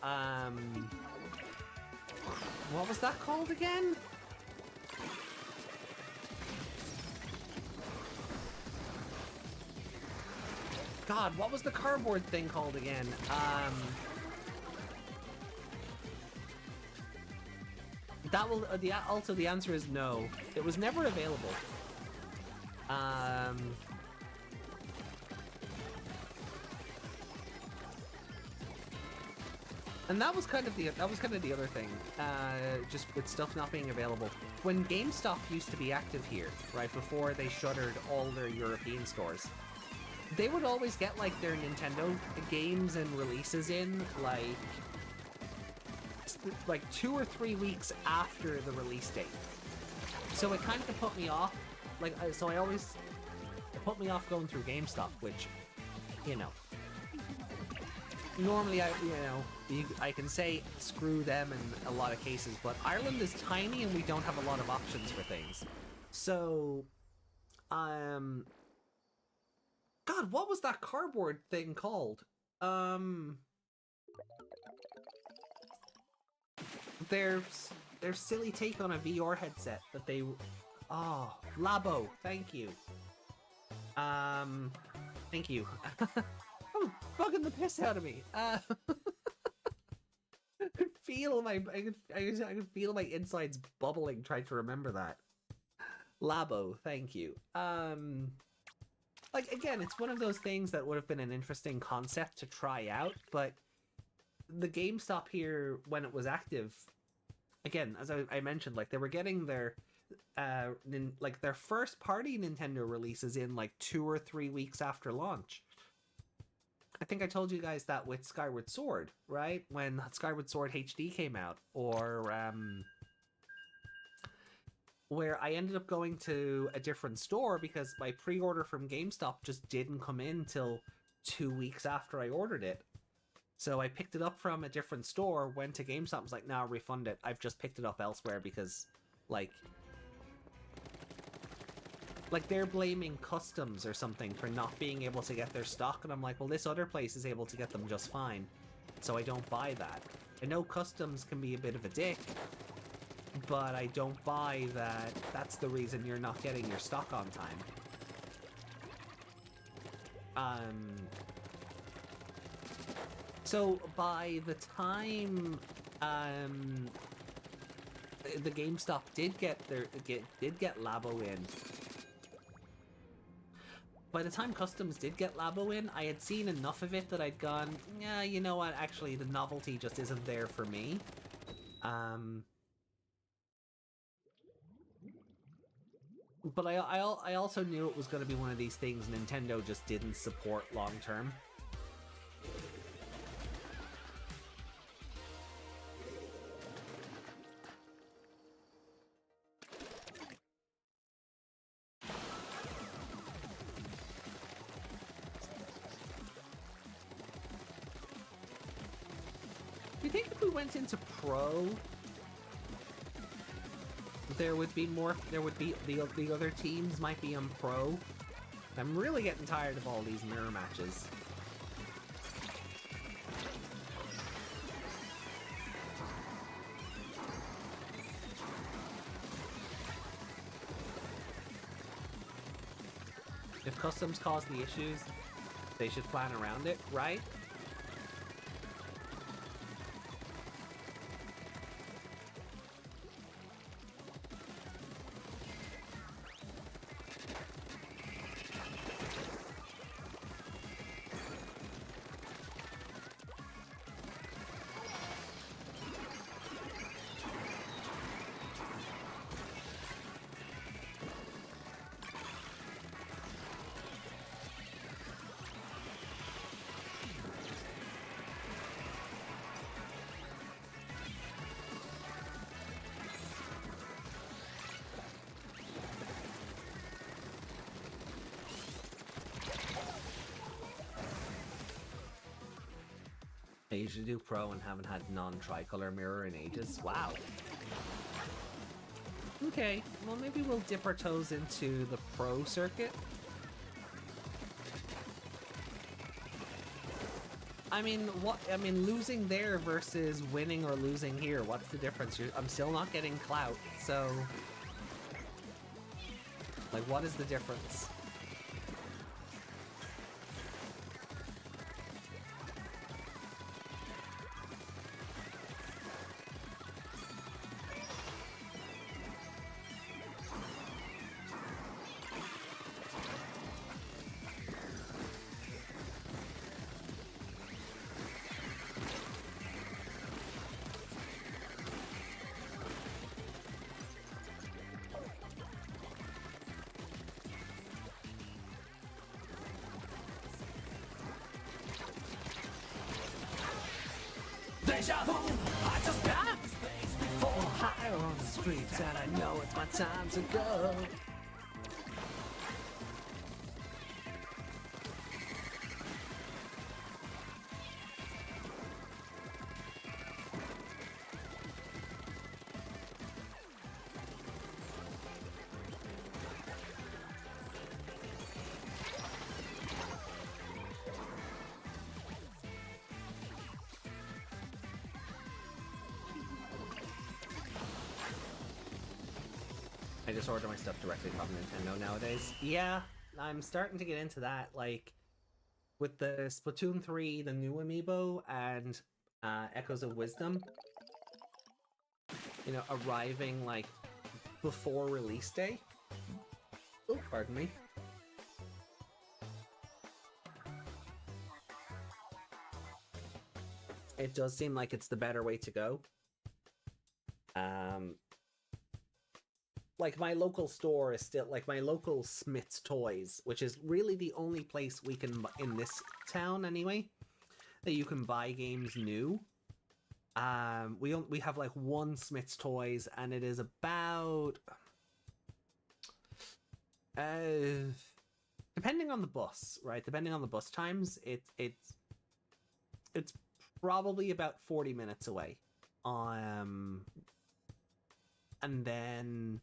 what was that called again? God, what was the cardboard thing called again? That will also the answer is no. It was never available. And that was kind of the other thing. Just with stuff not being available. When GameStop used to be active here, right before they shuttered all their European stores, they would always get like their Nintendo games and releases in like 2 or 3 weeks after the release date. So it kind of put me off. Like, so it put me off going through GameStop, which, you know, normally I can say screw them in a lot of cases, but Ireland is tiny and we don't have a lot of options for things. So, God, what was that cardboard thing called? Their silly take on a VR headset that they... Oh, Labo, thank you. Thank you. Oh, bugging the piss out of me. I could feel my insides bubbling trying to remember that. Labo, thank you. Like, again, it's one of those things that would have been an interesting concept to try out, but the GameStop here, when it was active, again, as I mentioned, like, they were getting their their first party Nintendo releases in like 2 or 3 weeks after launch. I think I told you guys that with Skyward Sword, right? When Skyward Sword HD came out, or where I ended up going to a different store because my pre-order from GameStop just didn't come in till 2 weeks after I ordered it. So I picked it up from a different store, went to GameStop, was like, nah, refund it. I've just picked it up elsewhere because, like they're blaming customs or something for not being able to get their stock, and I'm like, well, this other place is able to get them just fine, so I don't buy that. I know customs can be a bit of a dick, but I don't buy that that's the reason you're not getting your stock on time. So by the time the GameStop did get Labo in, by the time customs did get Labo in, I had seen enough of it that I'd gone, yeah, you know what, actually the novelty just isn't there for me. But I also knew it was going to be one of these things Nintendo just didn't support long term. Do you think if we went into Pro, there would be the other teams might be on Pro? I'm really getting tired of all these mirror matches. If customs cause the issues, they should plan around it, right? I usually do Pro and haven't had non-tricolor mirror in ages. Wow. Okay, well maybe we'll dip our toes into the Pro circuit. I mean, losing there versus winning or losing here, what's the difference? I'm still not getting clout, so... like, what is the difference? Higher on the streets, and I know it's my time to go. I just order my stuff directly from Nintendo nowadays. Yeah, I'm starting to get into that. Like, with the Splatoon 3, the new amiibo, and Echoes of Wisdom, you know, arriving, like, before release day. Oh, pardon me. It does seem like it's the better way to go. Like, my local store is still, like, my local Smith's Toys, which is really the only place we can, in this town anyway, that you can buy games new. We have, like, one Smith's Toys, and it is about, depending on the bus, right? Depending on the bus times, it's probably about 40 minutes away. And then,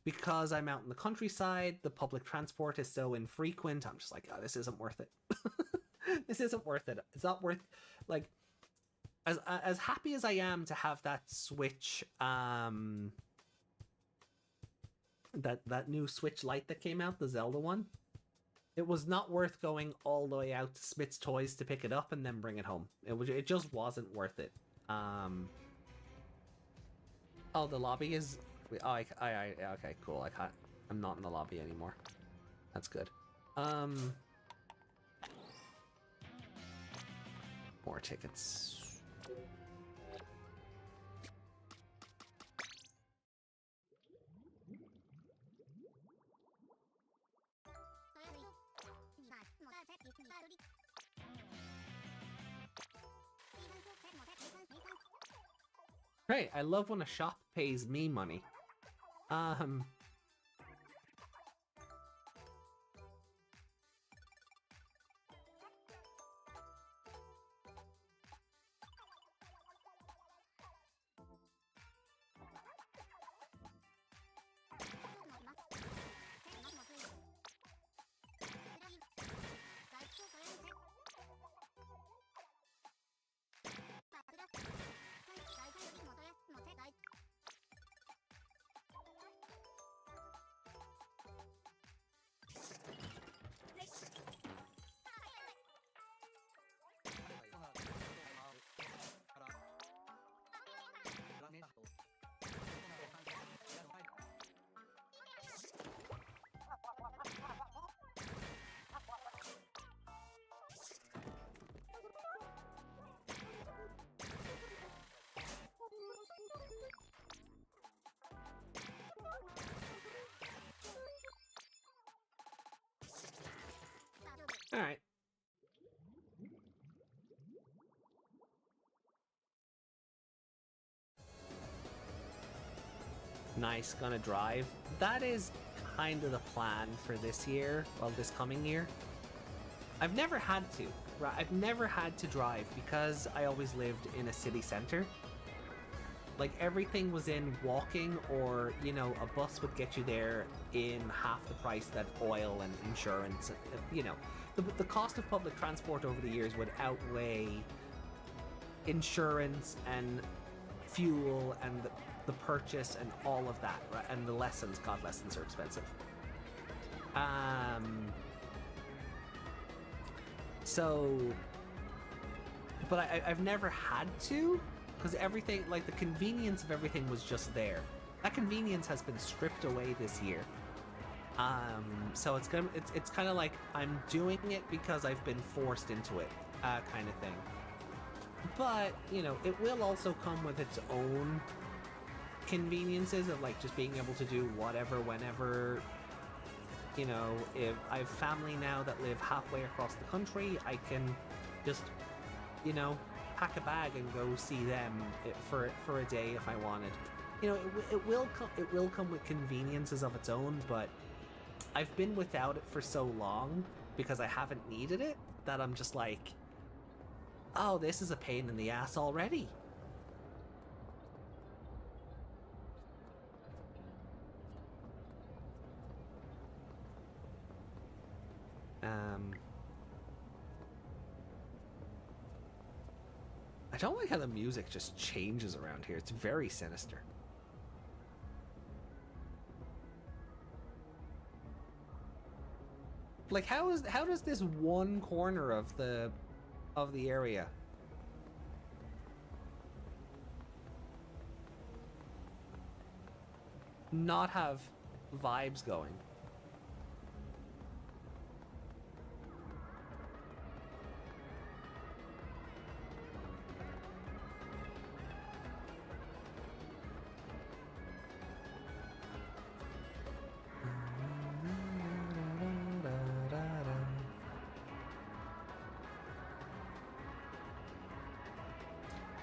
because I'm out in the countryside, the public transport is so infrequent, I'm just like, oh, this isn't worth it. This isn't worth it. It's not worth, like, as happy as I am to have that Switch, that new Switch Lite that came out, the Zelda one, it was not worth going all the way out to Smith's Toys to pick it up and then bring it home. It just wasn't worth it. Oh, the lobby is... Oh, okay, cool. I'm not in the lobby anymore. That's good. More tickets. Great, I love when a shop pays me money. Alright. Nice, gonna drive. That is kind of the plan for this year, well, this coming year. I've never had to, right? I've never had to drive because I always lived in a city center. Like, everything was in walking, or, you know, a bus would get you there in half the price that oil and insurance, you know. The cost of public transport over the years would outweigh insurance and fuel and the purchase and all of that, right? And the lessons, God, lessons are expensive. So, but I've never had to, because everything, like, the convenience of everything was just there. That convenience has been stripped away this year. So it's kind of like I'm doing it because I've been forced into it, kind of thing. But, you know, it will also come with its own conveniences of, like, just being able to do whatever, whenever. You know, if I have family now that live halfway across the country, I can just, you know, pack a bag and go see them for a day if I wanted. You know, it will come with conveniences of its own, but I've been without it for so long because I haven't needed it that I'm just like, oh, this is a pain in the ass already. I don't like how the music just changes around here. It's very sinister. Like, how does this one corner of the area not have vibes going?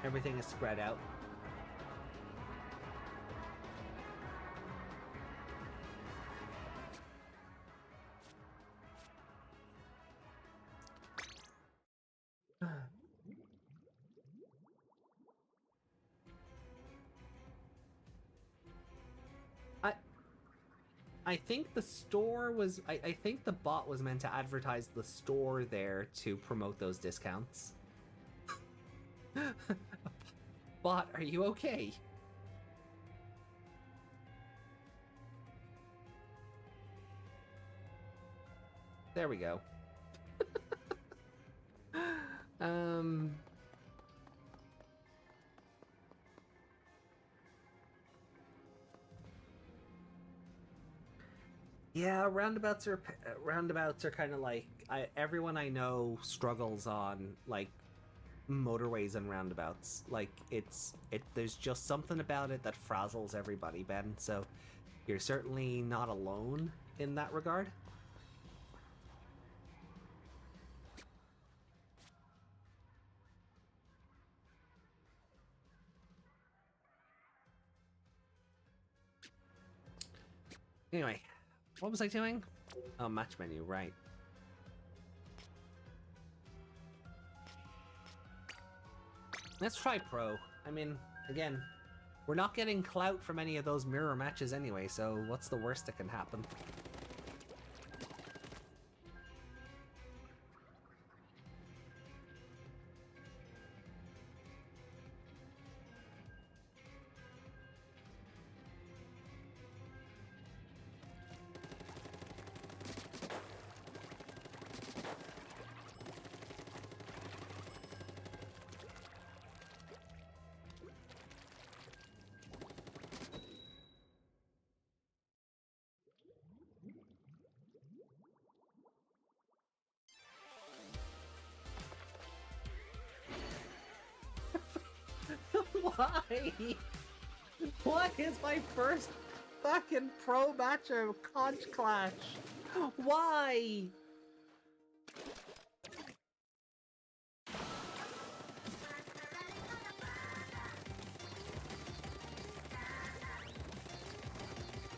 Everything is spread out. I think the store was... I think the bot was meant to advertise the store there to promote those discounts. Bot, are you okay? There we go. Yeah, roundabouts are kind of like everyone I know struggles on like motorways and roundabouts. Like there's just something about it that frazzles everybody, Ben. So you're certainly not alone in that regard. Anyway, what was I doing? Oh, match menu, right. Let's try Pro. I mean, again, we're not getting clout from any of those mirror matches anyway, so what's the worst that can happen? Why? What is my first fucking pro match of Conch Clash? Why?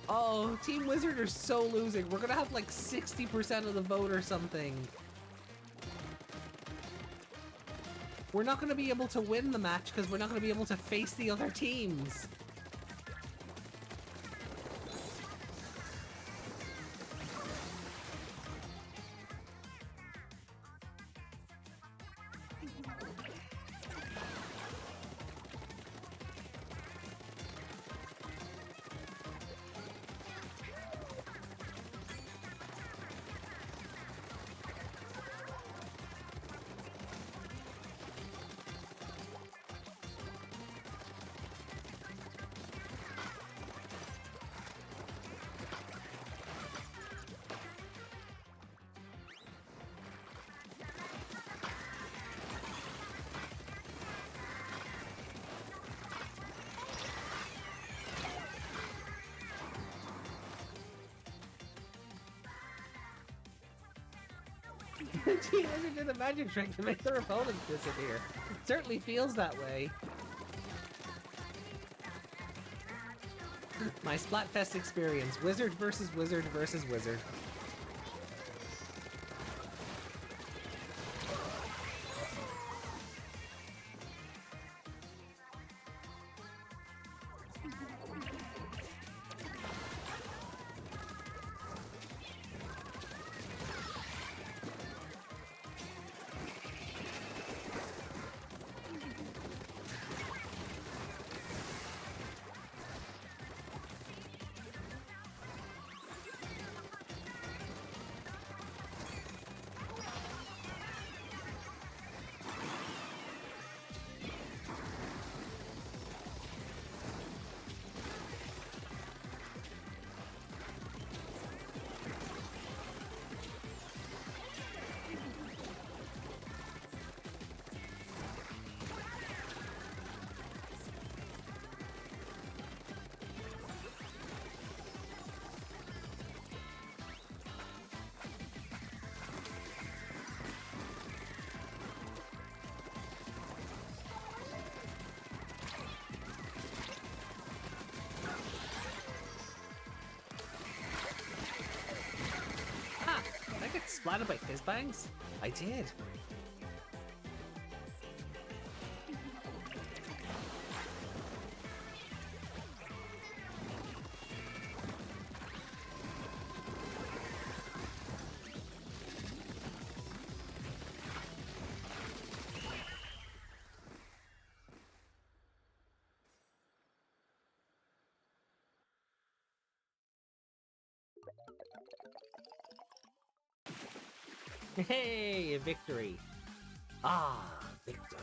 Oh, Team Wizard are so losing. We're gonna have like 60% of the vote or something. We're not going to be able to win the match because we're not going to be able to face the other teams. Teenagers do the magic trick to make their opponents disappear. It certainly feels that way. My Splatfest experience. Wizard versus wizard versus wizard. Splatted by fizzbangs? I did. Hey, a victory. Ah, victory.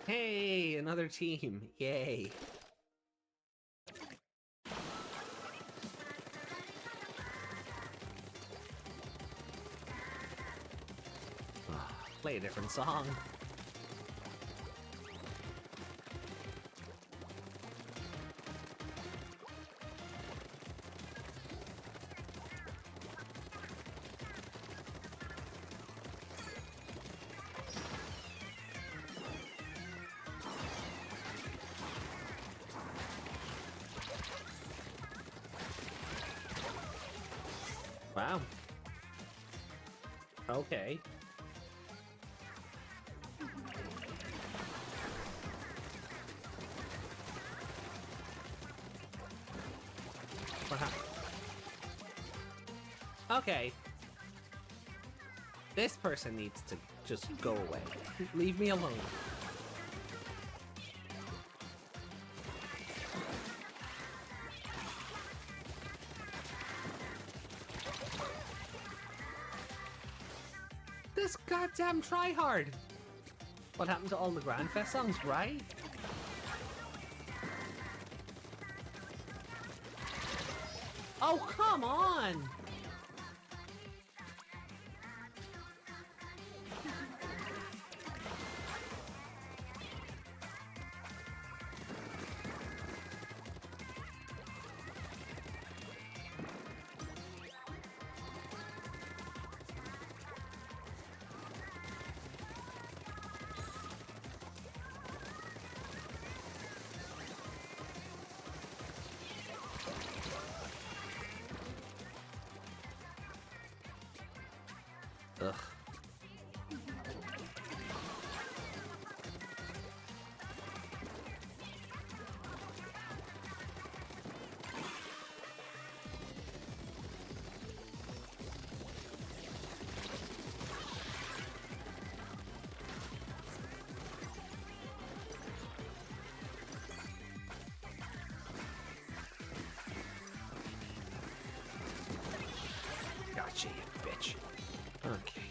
Hey, another team. Yay. Play a different song. Wow. Okay. Okay. This person needs to just go away. Leave me alone. This goddamn tryhard! What happened to all the Grandfest songs, right? Oh, come on! Ugh. Gotcha, you bitch. Okay.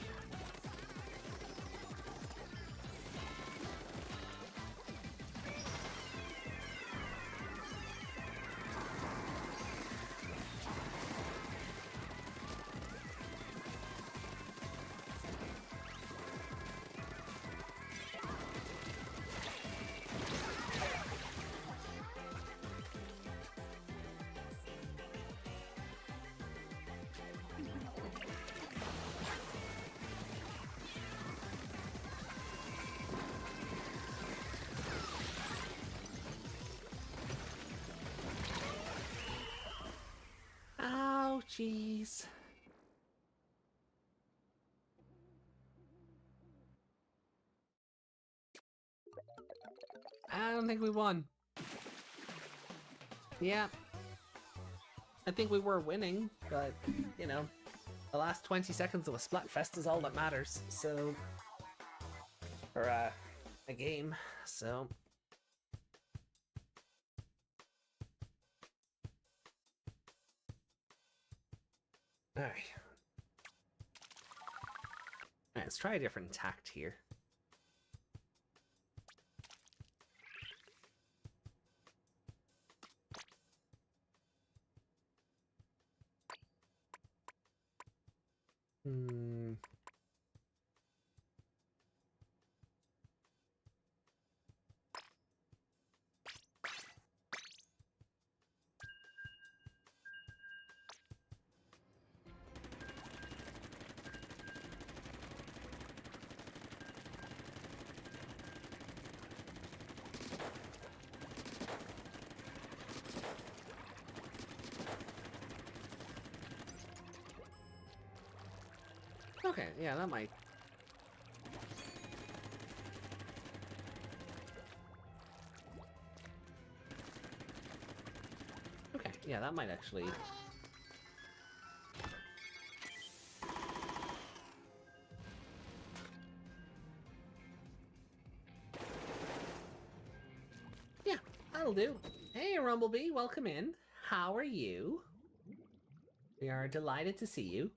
Oh, jeez. I don't think we won. Yeah. I think we were winning, but, you know, the last 20 seconds of a Splatfest is all that matters, so... Or, a game, so... Alright. Alright, let's try a different tact here. Hmm. Okay, yeah, that might... Okay, yeah, that might actually... Yeah, that'll do. Hey, Rumblebee, welcome in. How are you? We are delighted to see you.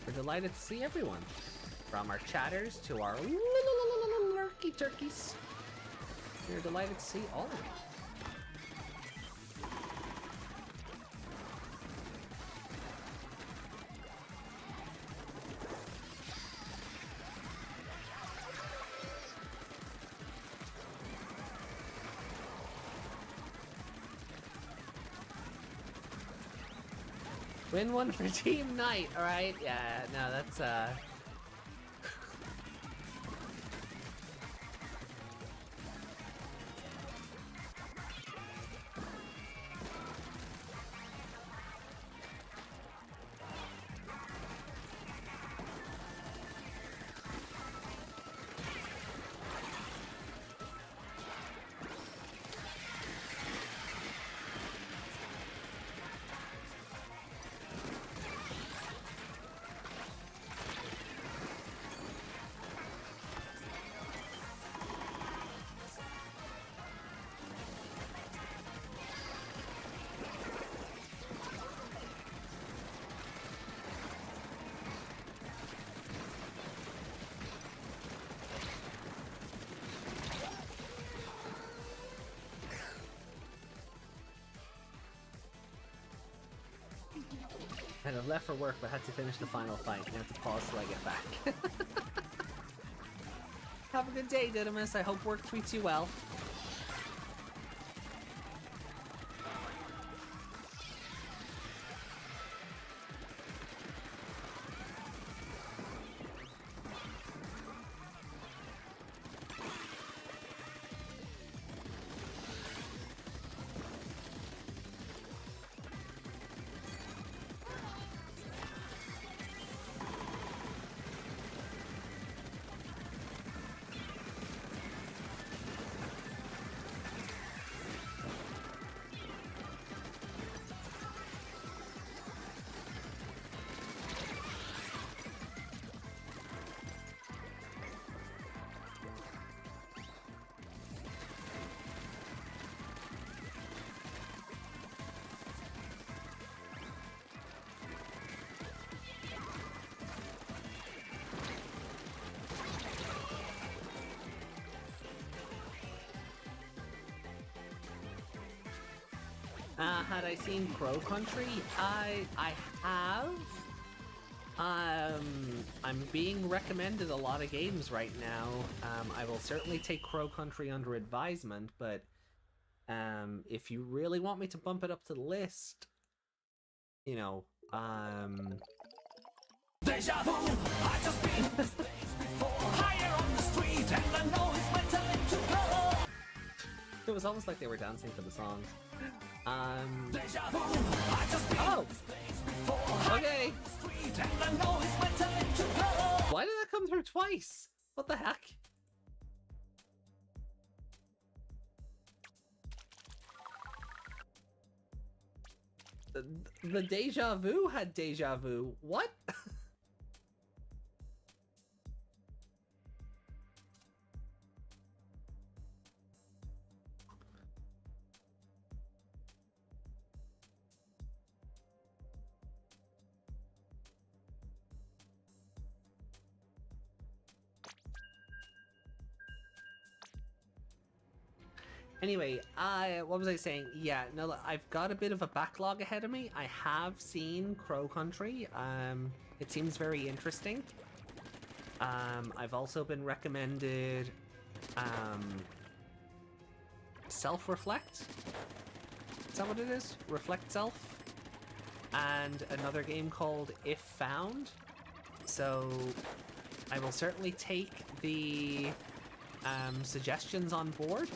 We're delighted to see everyone. From our chatters to our lurky turkeys. We're delighted to see all of you. Win one for Team Knight, alright? Yeah, no, that's, I'd have left for work, but had to finish the final fight. I have to pause till I get back. Have a good day, Didymus. I hope work treats you well. Had I seen Crow Country? I have. I'm being recommended a lot of games right now. I will certainly take Crow Country under advisement, but if you really want me to bump it up to the list, you know, Deja vu, I just been this place before. Higher on the street, and I know it's my time to go. it was almost like they were dancing to the songs. Deja vu, I just been this place before. Okay. Street, and I know it's my time to go. Why did that come through twice? What the heck? The Deja Vu had Deja Vu. What? Anyway, what was I saying? Yeah, no, I've got a bit of a backlog ahead of me. I have seen Crow Country. It seems very interesting. I've also been recommended Self-Reflect. Is that what it is? Reflect Self. And another game called If Found. So I will certainly take the suggestions on board.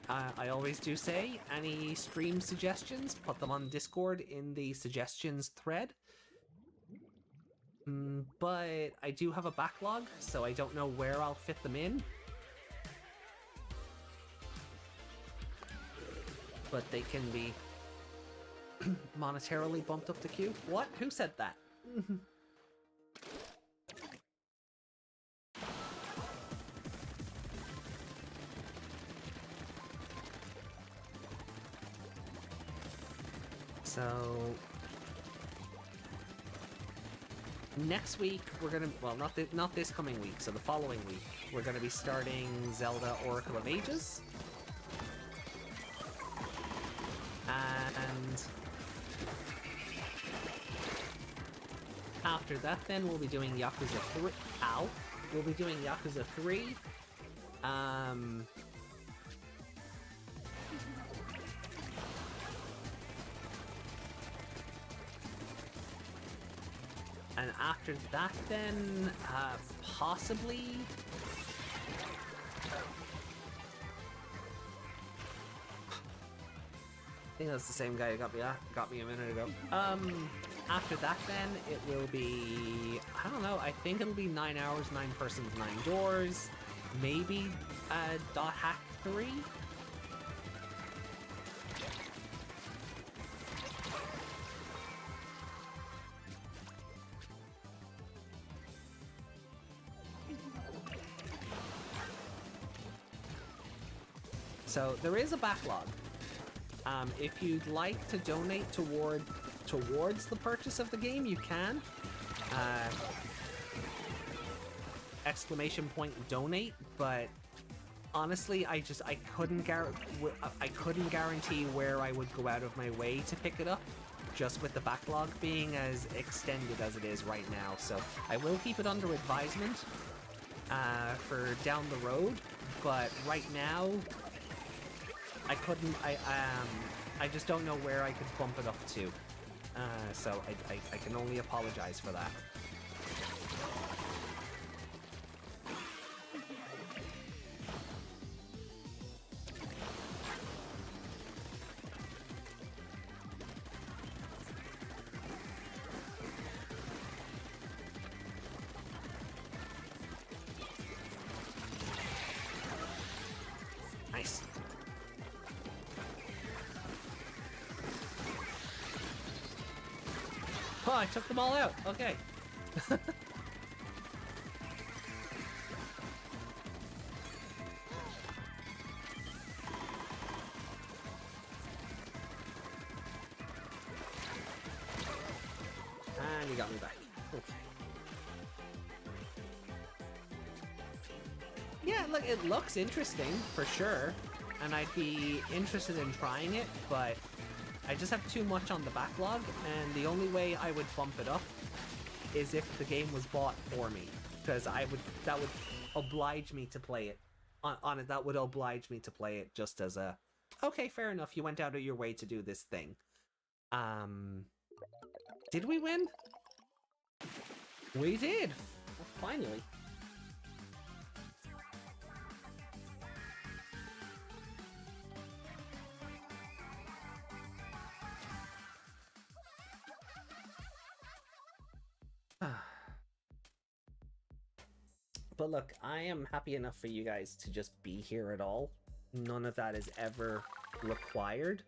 I always do say, any stream suggestions, put them on Discord in the suggestions thread. But I do have a backlog, so I don't know where I'll fit them in. But they can be monetarily bumped up the queue. What? Who said that? So next week we're gonna, well, not this coming week, so the following week we're gonna be starting Zelda Oracle of Ages, and after that then we'll be doing Yakuza 3. We'll be doing Yakuza 3. And after that then, possibly... I think that's the same guy who got me a minute ago. After that then, it will be... I don't know, I think it'll be 9 hours, 9 persons, 9 doors. Maybe Dot Hack 3? So there is a backlog. If you'd like to donate towards the purchase of the game, you can. !donate, but honestly, I couldn't guarantee where I would go out of my way to pick it up, just with the backlog being as extended as it is right now. So I will keep it under advisement for down the road, but right now I couldn't. I just don't know where I could bump it up to. So I can only apologize for that. Nice. Oh, I took them all out. Okay. And you got me back. Okay. Yeah, look, it looks interesting for sure, and I'd be interested in trying it, but I just have too much on the backlog, and the only way I would bump it up is if the game was bought for me, because that would oblige me to play it on it. That would oblige me to play it just as a, okay, fair enough, you went out of your way to do this thing. Did we win? We did! Well, finally. But look, I am happy enough for you guys to just be here at all. None of that is ever required.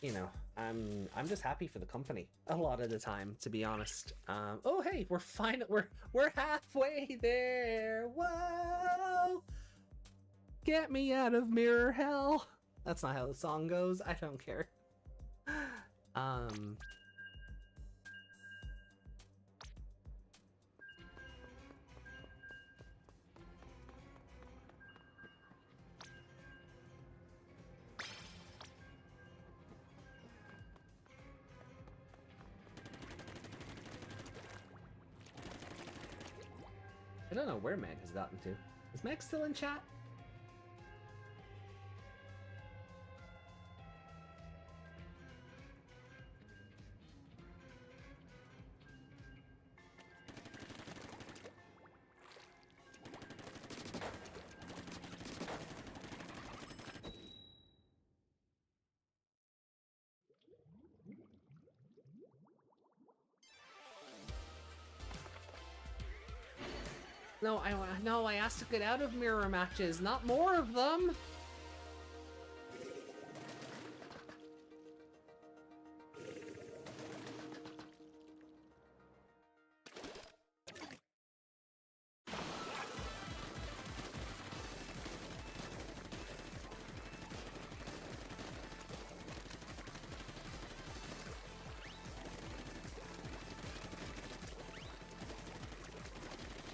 You know, I'm just happy for the company a lot of the time, to be honest. Oh hey, we're fine. We're halfway there. Whoa! Get me out of mirror hell. That's not how the song goes. I don't care. I don't know where Meg has gotten to. Is Meg still in chat? No, I asked to get out of mirror matches, not more of them.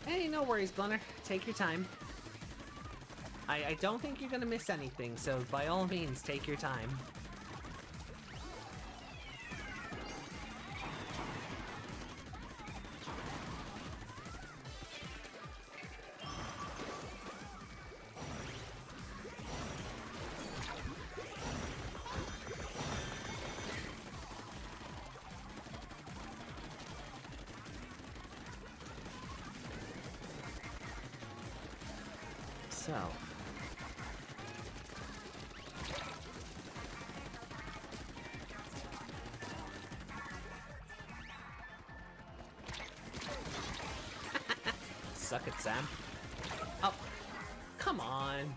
Hey, no worries, Blunner. Take your time. I don't think you're gonna miss anything, so by all means, take your time. So. Suck it, Sam. Oh, come on.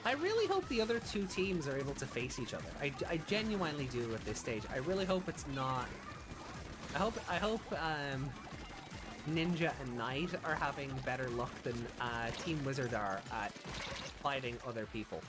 I really hope the other two teams are able to face each other. I genuinely do at this stage. I really hope it's not. I hope Ninja and Knight are having better luck than Team Wizard are at fighting other people.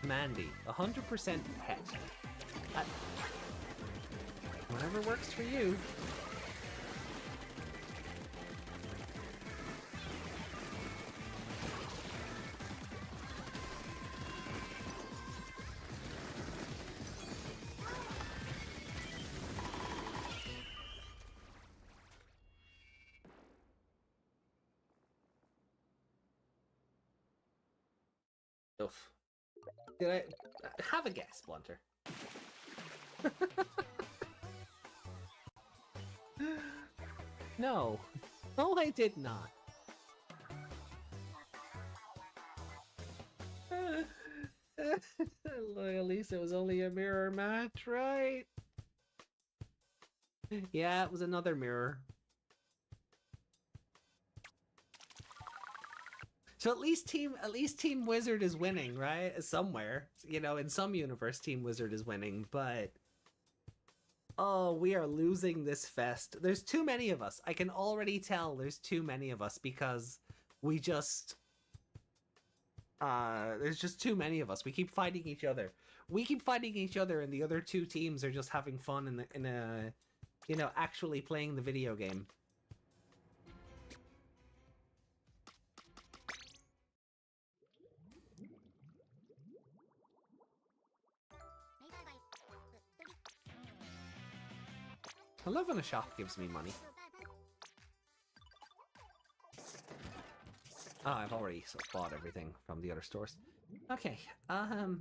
Mandy, 100% pet. Whatever works for you. Oof. Did I have a guess, Blunter? No. No, I did not. At least it was only a mirror match, right? Yeah, it was another mirror. So at least Team Wizard is winning, right? Somewhere, you know, in some universe, Team Wizard is winning, but oh, we are losing this fest. There's too many of us. I can already tell there's too many of us because we just there's just too many of us. We keep fighting each other. We keep fighting each other, and the other two teams are just having fun in a you know, actually playing the video game. I love when a shop gives me money. Oh, I've already bought everything from the other stores. Okay,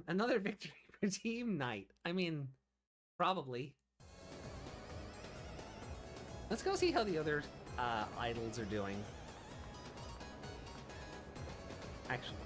another victory for Team Knight. I mean, probably. Let's go see how the other idols are doing. Actually.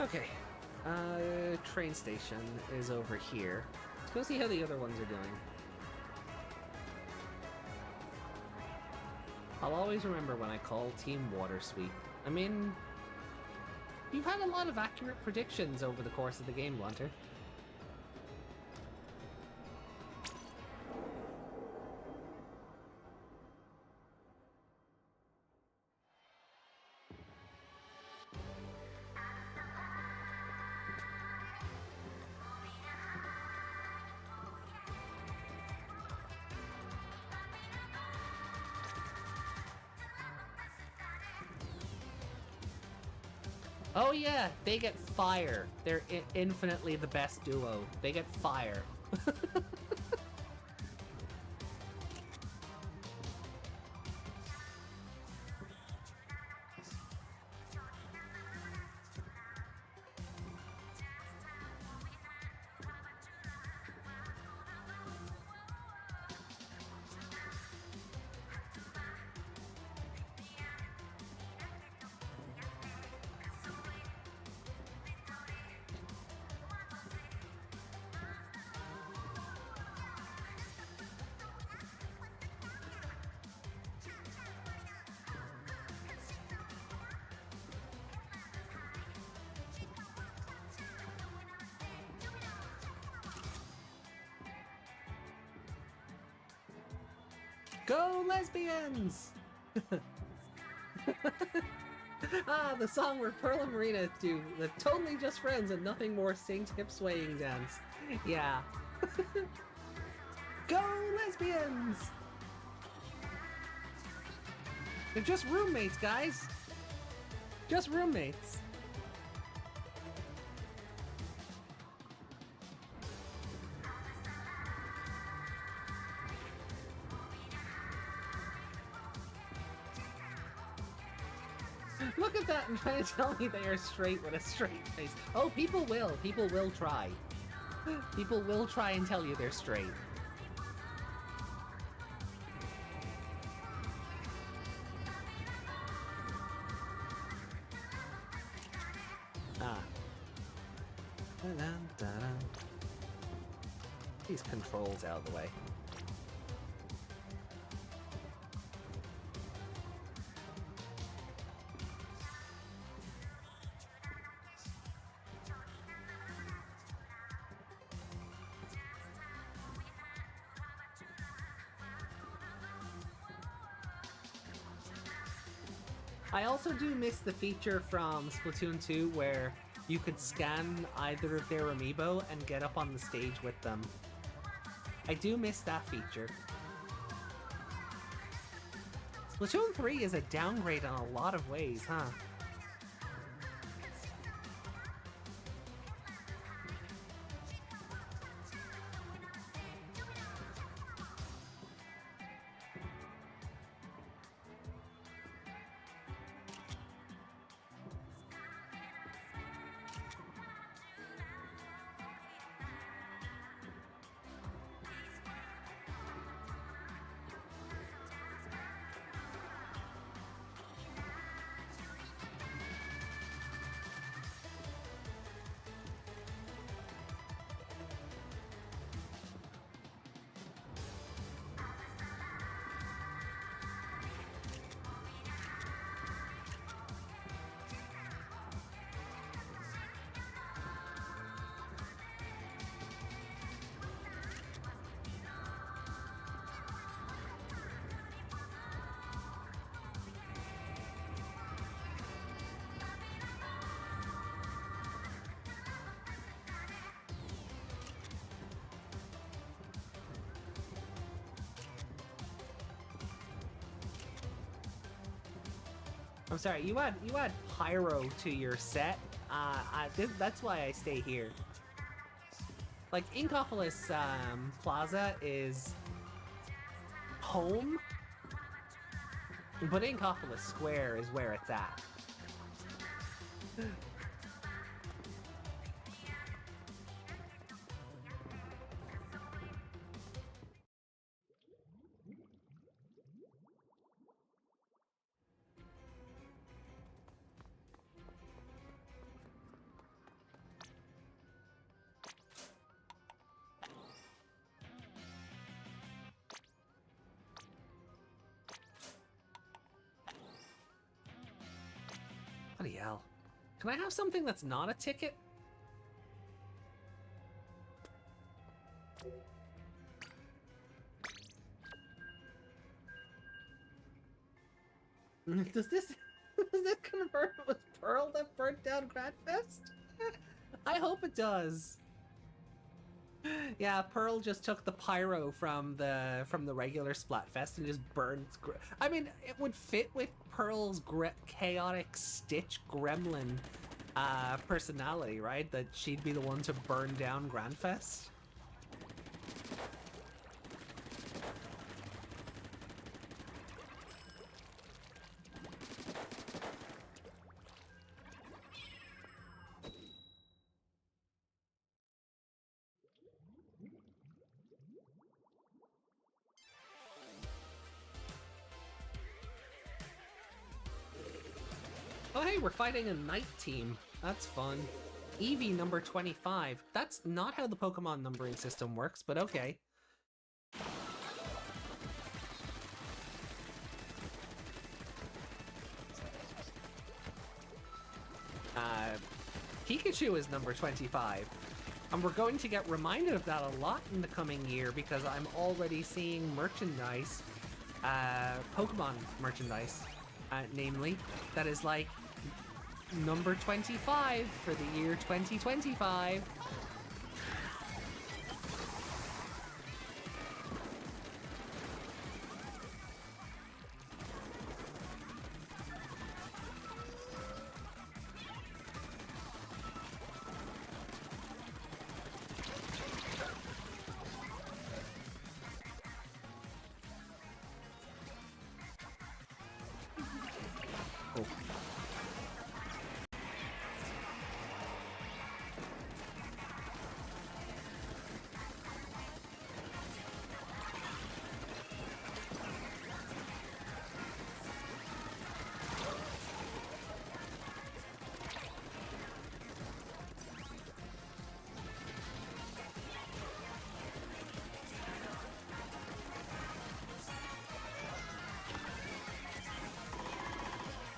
Okay, train station is over here. Let's go see how the other ones are doing. I'll always remember when I call Team Water Sweep. I mean, you've had a lot of accurate predictions over the course of the game, Blunter. Oh yeah, they get fire. They're infinitely the best duo. They get fire. Go lesbians! Ah, the song where Pearl and Marina do the totally just friends and nothing more synced hip swaying dance. Yeah. Go lesbians! They're just roommates, guys. Just roommates. Look at that and try to tell me they are straight with a straight face. Oh, people will. People will try. People will try and tell you they're straight. Ah. These controls out of the way. I also do miss the feature from Splatoon 2 where you could scan either of their amiibo and get up on the stage with them. I do miss that feature. Splatoon 3 is a downgrade in a lot of ways, huh? I'm sorry, you add pyro to your set. That's why I stay here. Like, Inkopolis Plaza is home, but Inkopolis Square is where it's at. Bloody hell. Can I have something that's not a ticket? Does this confirm it was Pearl that burnt down Grandfest? I hope it does. Yeah, Pearl just took the pyro from the regular Splatfest and just burned. I mean, it would fit with Pearl's chaotic Stitch gremlin personality, right? That she'd be the one to burn down Grandfest. Oh hey, we're fighting a night team. That's fun. Eevee number 25. That's not how the Pokemon numbering system works, but okay. Pikachu is number 25. And we're going to get reminded of that a lot in the coming year because I'm already seeing merchandise, Pokemon merchandise, namely, that is like number 25 for the year 2025.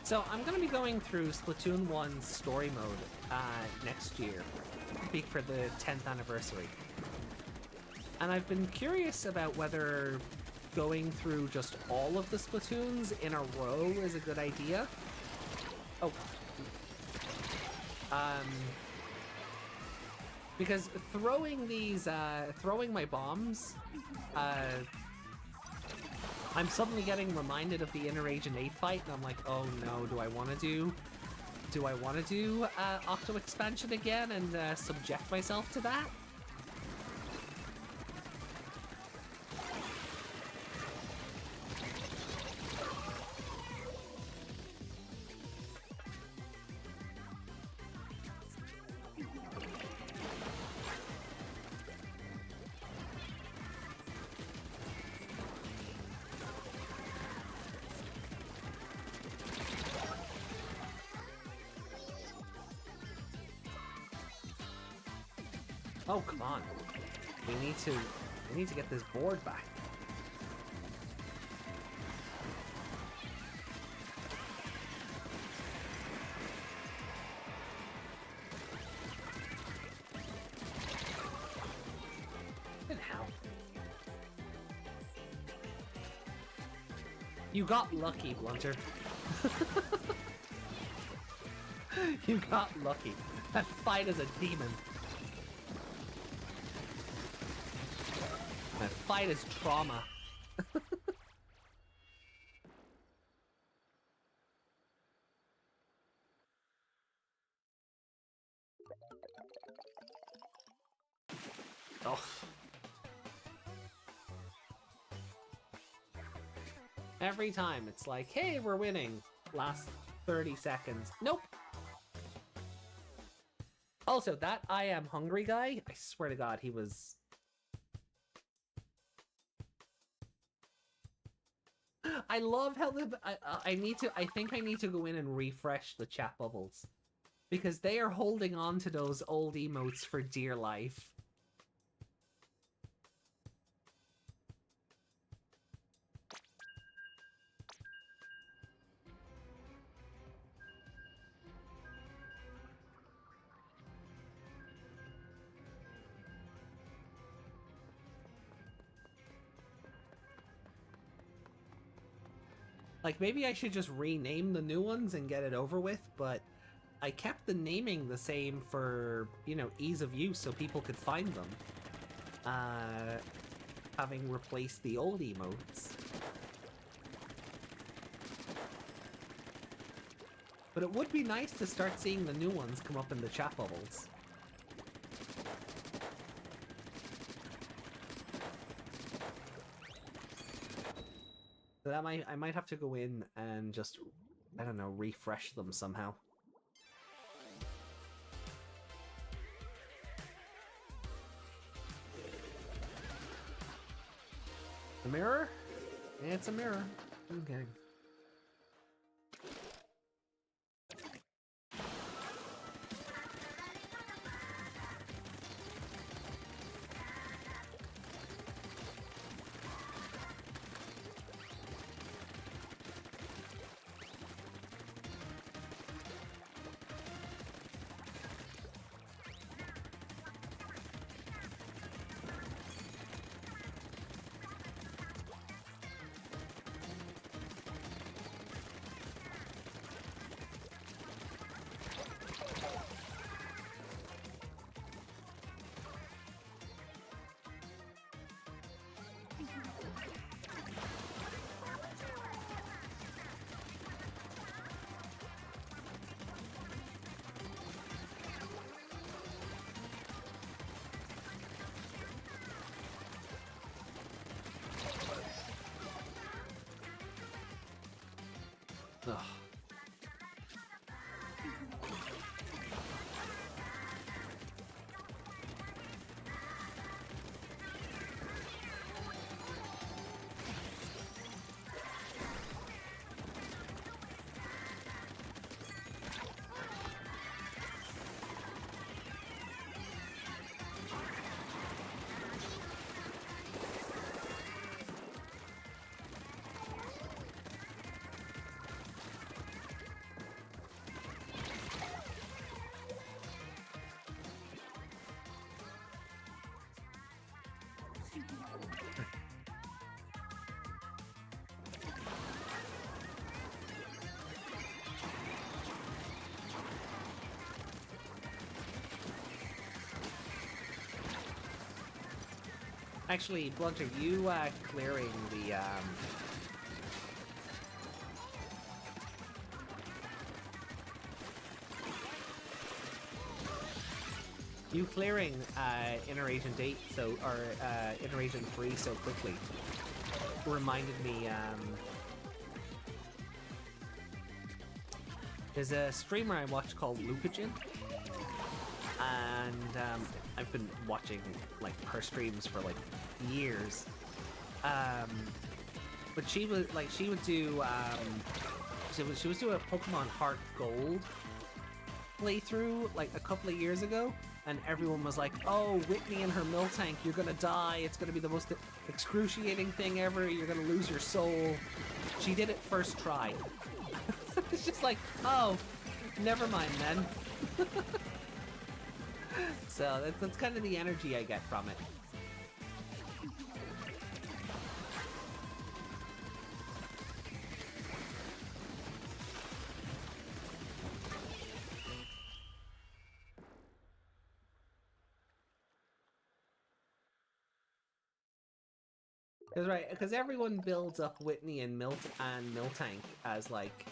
So I'm going to be going through Splatoon 1's story mode next year, for the 10th anniversary. And I've been curious about whether going through just all of the Splatoons in a row is a good idea, Oh god. Because throwing these, throwing my bombs, I'm suddenly getting reminded of the Inner Agent 8 fight, and I'm like, oh no, do I want to do Octo Expansion again and subject myself to that? Oh, come on. We need to get this board back. Good hell. You got lucky, Blunter. You got lucky. That fight is a demon. That fight is trauma. Oh. Every time it's like, hey, we're winning. Last 30 seconds. Nope. Also, that I am hungry guy, I swear to God, he was... I love how I think I need to go in and refresh the chat bubbles. Because they are holding on to those old emotes for dear life. Like, maybe I should just rename the new ones and get it over with, but I kept the naming the same for, you know, ease of use so people could find them. Having replaced the old emotes. But it would be nice to start seeing the new ones come up in the chat bubbles. So that I might have to go in and just, I don't know, refresh them somehow. The mirror? Yeah, it's a mirror. Okay. Actually, Blunter, you clearing the you clearing Inner Agent 8 or Inner Agent 3 so quickly reminded me there's a streamer I watch called Lucagin, and I've been watching like her streams for like years. But she would do she was doing a Pokemon Heart Gold playthrough like a couple of years ago, and everyone was like, "Oh, Whitney and her Miltank, you're gonna die. It's gonna be the most excruciating thing ever. You're gonna lose your soul." She did it first try. It's just like, oh, never mind then. So that's kind of the energy I get from it. Because everyone builds up Whitney and Miltank as like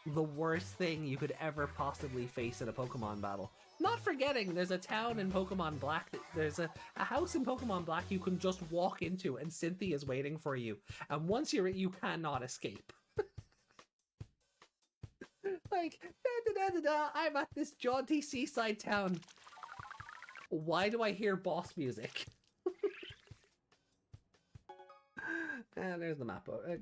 the worst thing you could ever possibly face in a Pokemon battle. Not forgetting, there's a town in Pokemon Black, there's a house in Pokemon Black you can just walk into, and Cynthia's waiting for you. And once you're in, you cannot escape. Like, I'm at this jaunty seaside town. Why do I hear boss music? There's the map. Okay.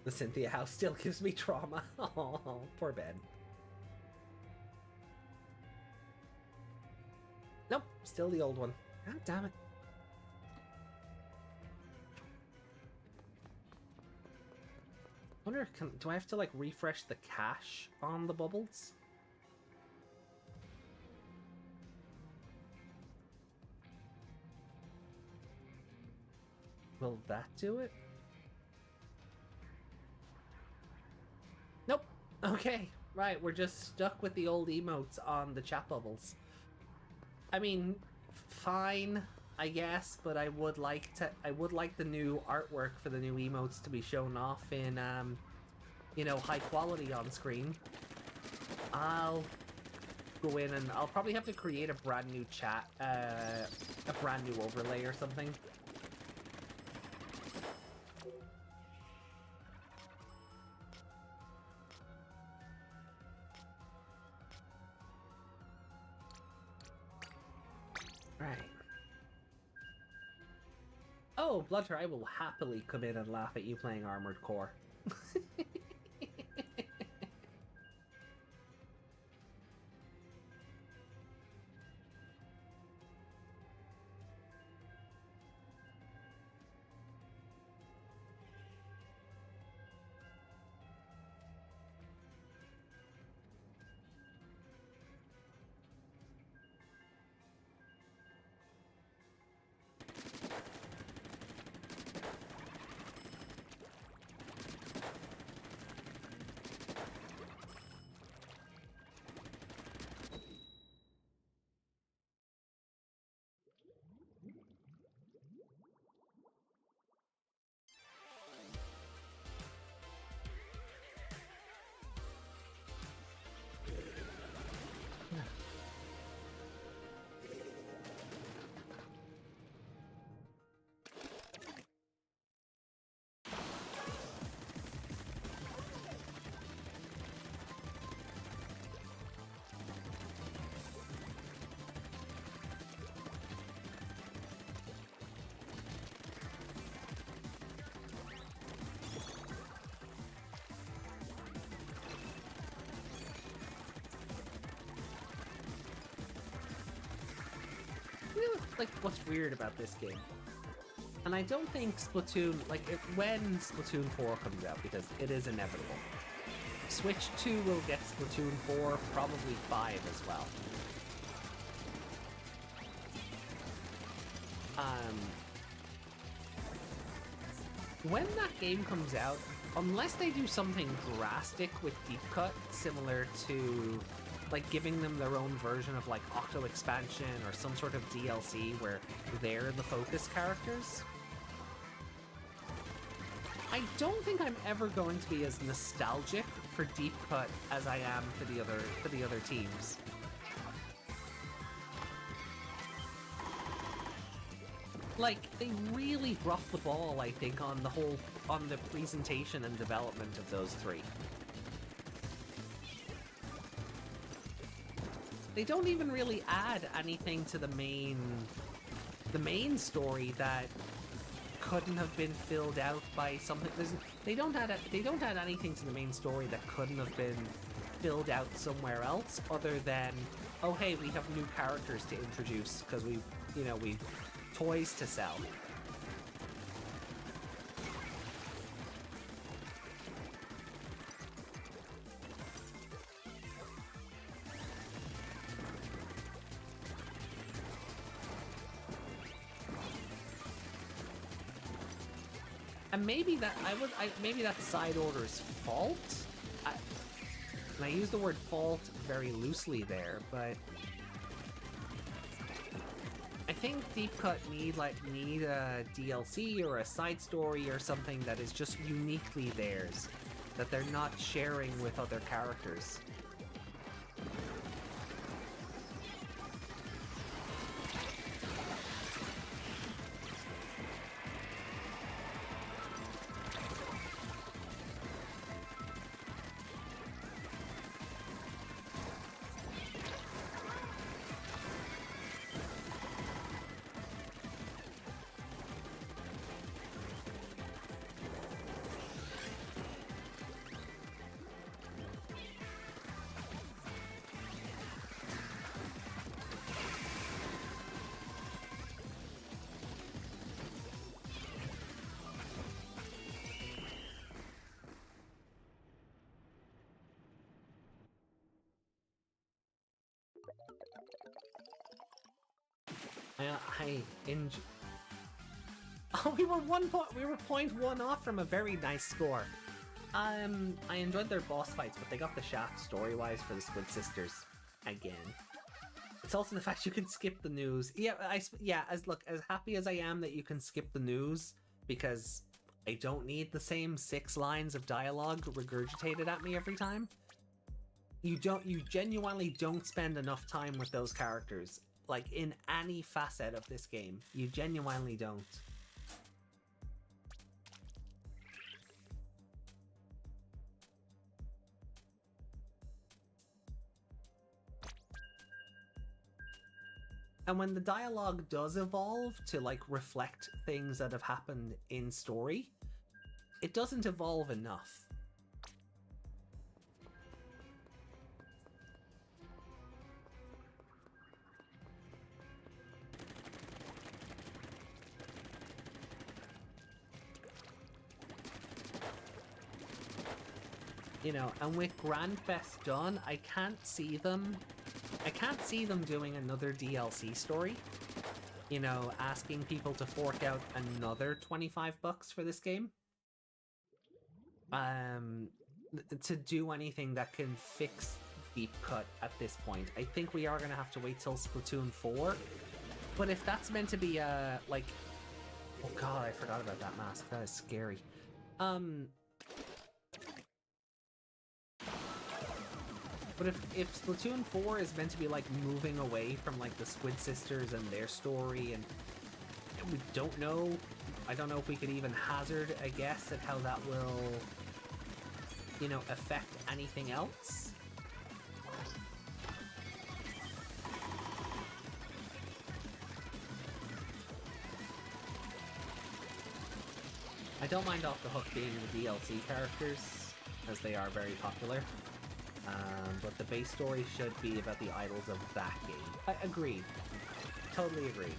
The Cynthia house still gives me trauma. Oh, poor Ben. Nope, still the old one. God damn it. Wonder, do I have to like refresh the cache on the bubbles? Will that do it? Nope. Okay, right, we're just stuck with the old emotes on the chat bubbles. I mean, fine, I guess, but I would like the new artwork for the new emotes to be shown off in, you know, high quality on screen. I'll go in and I'll probably have to create a brand new chat, a brand new overlay or something. Right. Oh, Blunter, I will happily come in and laugh at you playing Armored Core. Like, what's weird about this game? And I don't think Splatoon, like, when Splatoon 4 comes out, because it is inevitable, Switch 2 will get Splatoon 4, probably 5 as well. When that game comes out, unless they do something drastic with Deep Cut, similar to like giving them their own version of like Octo Expansion or some sort of DLC where they're the focus characters, I don't think I'm ever going to be as nostalgic for Deep Cut as I am for the other teams. Like, they really dropped the ball, I think, on the presentation and development of those three. They don't even really add anything to the main story that couldn't have been filled out by something. They don't add anything to the main story that couldn't have been filled out somewhere else, other than, oh hey, we have new characters to introduce because we've toys to sell. And maybe that's Side Order's fault. And I use the word fault very loosely there, but I think Deep Cut need a DLC or a side story or something that is just uniquely theirs, that they're not sharing with other characters. Oh, we were 0.1 off from a very nice score. I enjoyed their boss fights, but they got the shaft story-wise for the Squid Sisters again. It's also the fact you can skip the news. As happy as I am that you can skip the news, because I don't need the same 6 lines of dialogue regurgitated at me every time. You genuinely don't spend enough time with those characters. Like, in any facet of this game. You genuinely don't. And when the dialogue does evolve to, like, reflect things that have happened in story, it doesn't evolve enough. You know, and with Grandfest done, I can't see them doing another DLC story. You know, asking people to fork out another $25 for this game. To do anything that can fix Deep Cut at this point. I think we are going to have to wait till Splatoon 4. But if that's meant to be like... Oh god, I forgot about that mask. That is scary. But if Splatoon 4 is meant to be, like, moving away from, like, the Squid Sisters and their story, and we don't know, I don't know if we could even hazard a guess at how that will, you know, affect anything else. I don't mind Off the Hook being the DLC characters, as they are very popular. But the base story should be about the idols of that game. Agreed. Totally agreed.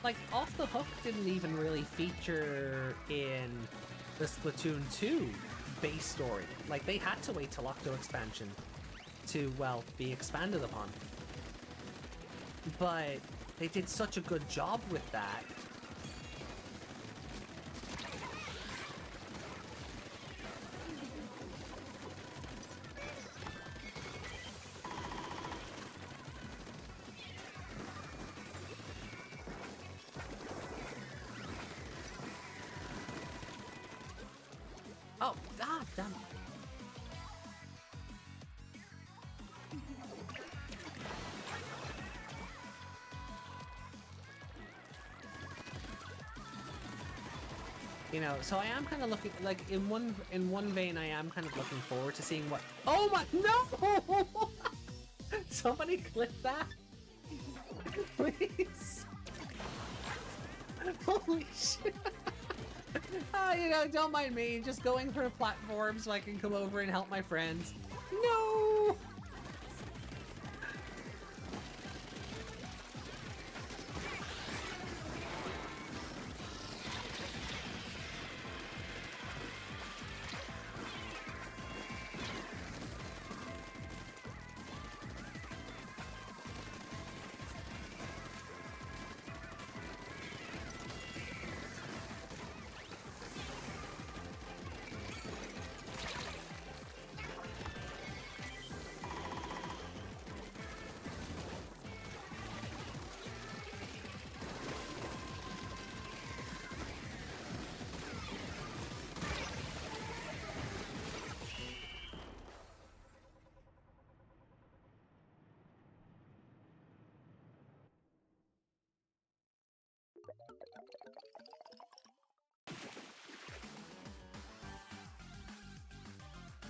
like, Off the Hook didn't even really feature in the Splatoon 2 base story. Like, they had to wait till Octo Expansion to, well, be expanded upon. But they did such a good job with that. Oh, god damn it. You know, so I am kind of looking, like, in one vein, I am kind of looking forward to seeing what. Oh my, no! Somebody clip that, please. Holy shit! You know, don't mind me, just going for a platform so I can come over and help my friends. No!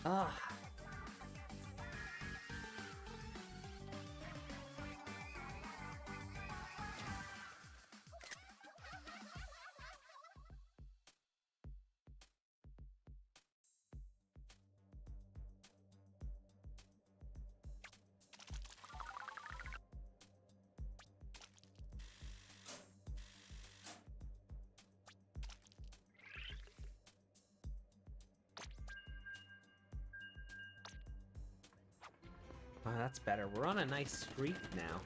Ah. Oh, that's better. We're on a nice streak now.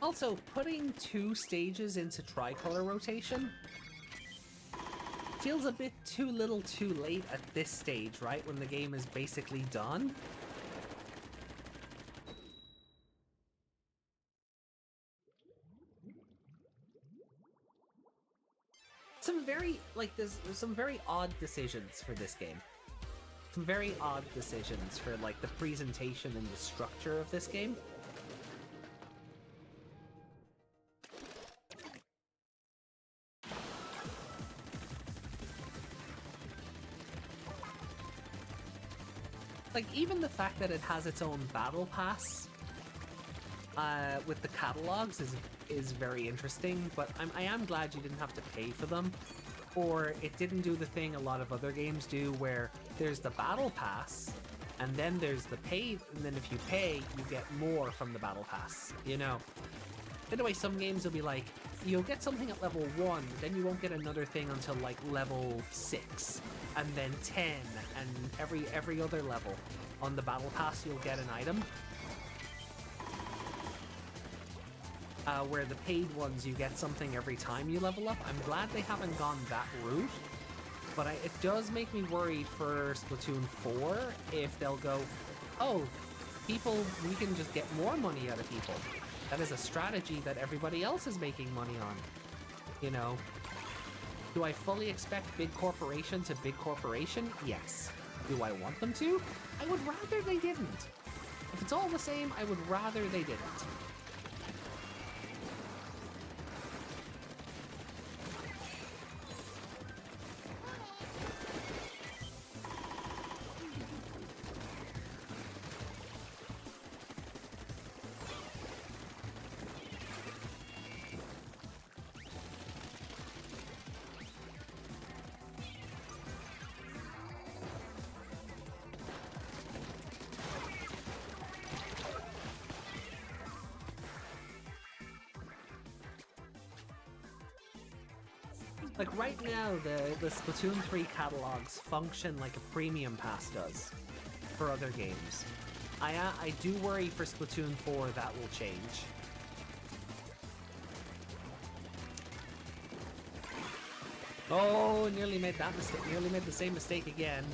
Also, putting 2 stages into tricolor rotation feels a bit too little too late at this stage, right? When the game is basically done. There's some very odd decisions for this game. Some very odd decisions for, like, the presentation and the structure of this game. Like, even the fact that it has its own battle pass with the catalogs is very interesting, but I am glad you didn't have to pay for them, or it didn't do the thing a lot of other games do where there's the battle pass and then there's the paid, and then if you pay you get more from the battle pass, you know. Anyway, some games will be like, you'll get something at level 1, then you won't get another thing until like level 6, and then 10, and every other level on the battle pass you'll get an item. Where the paid ones you get something every time you level up. I'm glad they haven't gone that route, but it does make me worried for Splatoon 4 if they'll go, oh, people, we can just get more money out of people. That is a strategy that everybody else is making money on. You know, do I fully expect big corporation to big corporation? Yes. Do I want them to? I would rather they didn't. If it's all the same, I would rather they didn't. Like right now, the Splatoon 3 catalogs function like a premium pass does for other games. I do worry for Splatoon 4 that will change. Oh, nearly made that mistake. Nearly made the same mistake again.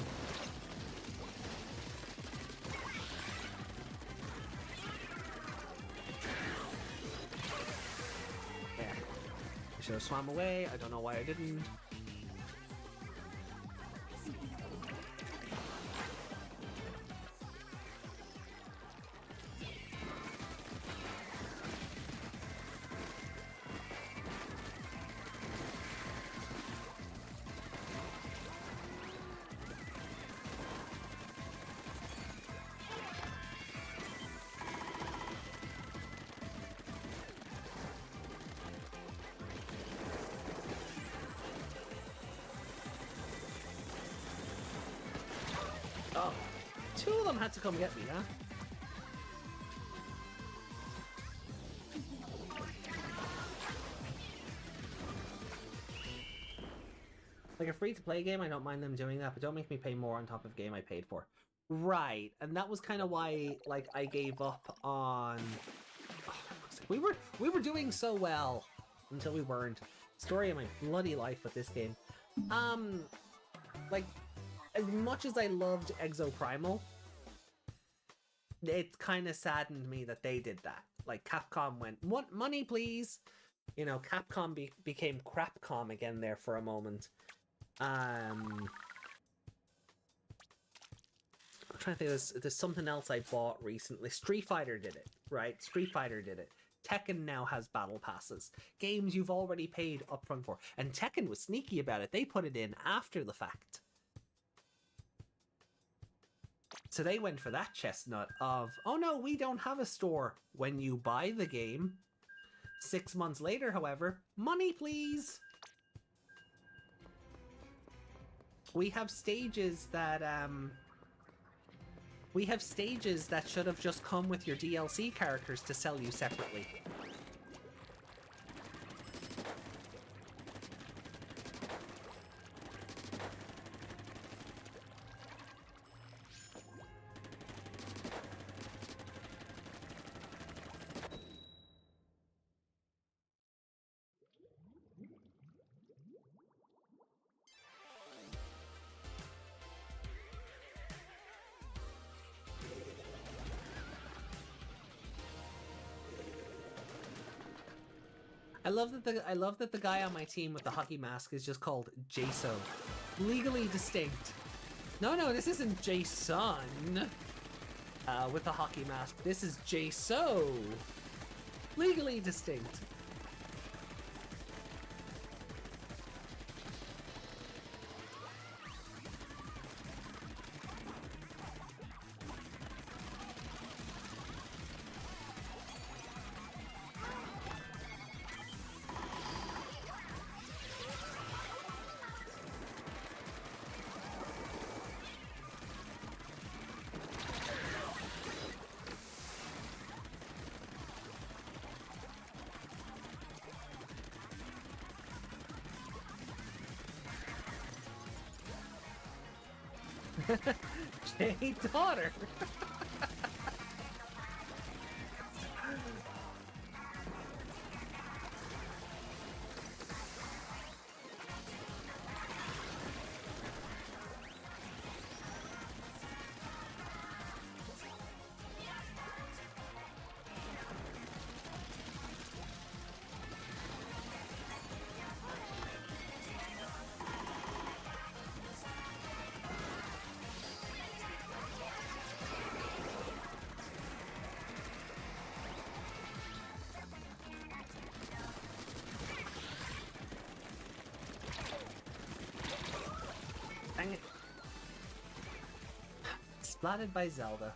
There. I should have swam away. I don't know why I didn't. Oh, two of them had to come get me, huh? Like a free-to-play game, I don't mind them doing that, but don't make me pay more on top of a game I paid for. Right, and that was kind of why, like, I gave up on... Oh, we were doing so well until we weren't. Story of my bloody life with this game. Like, as much as I loved Exoprimal, it kind of saddened me that they did that. Like, Capcom went, "What money, please?" You know, Capcom became Crapcom again there for a moment. I'm trying to think, there's something else I bought recently. Street Fighter did it, right? Street Fighter did it. Tekken now has battle passes. Games you've already paid upfront for. And Tekken was sneaky about it. They put it in after the fact. So they went for that chestnut of, oh no, we don't have a store when you buy the game. 6 months later, however, money please. We have stages that should have just come with your DLC characters to sell you separately. I love that the guy on my team with the hockey mask is just called Jaso. Legally distinct. No, this isn't Jason with the hockey mask. This is Jaso. Legally distinct. Jay daughter. Dang it. Splatted by Zelda.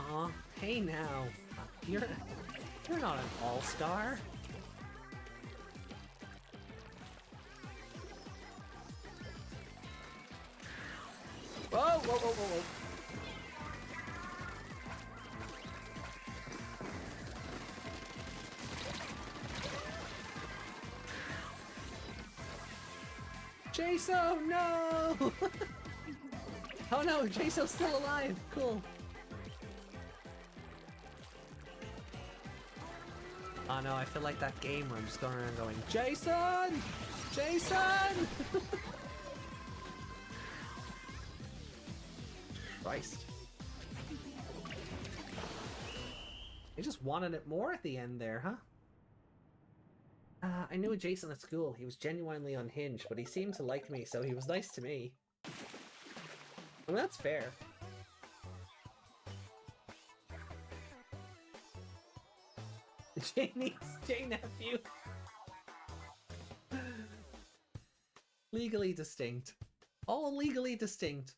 Aw, hey now. You're not an all-star. Whoa, whoa, whoa, whoa, whoa. Jaso, no! Oh no, Jaso's still alive. Cool. Oh no, I feel like that game where I'm just going around going, Jason! Jason! Christ. They just wanted it more at the end there, huh? I knew a Jason at school. He was genuinely unhinged, but he seemed to like me, so he was nice to me. I mean, that's fair. J-nephew. Legally distinct. All legally distinct.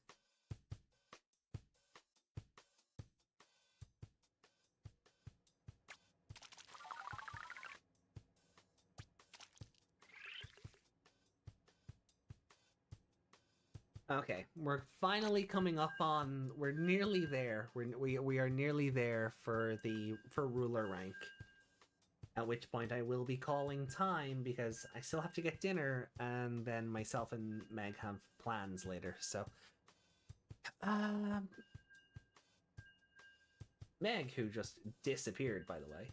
Okay, we're finally coming up on. We're nearly there. We are nearly there for ruler rank. At which point I will be calling time because I still have to get dinner, and then myself and Meg have plans later. So, Meg, who just disappeared, by the way.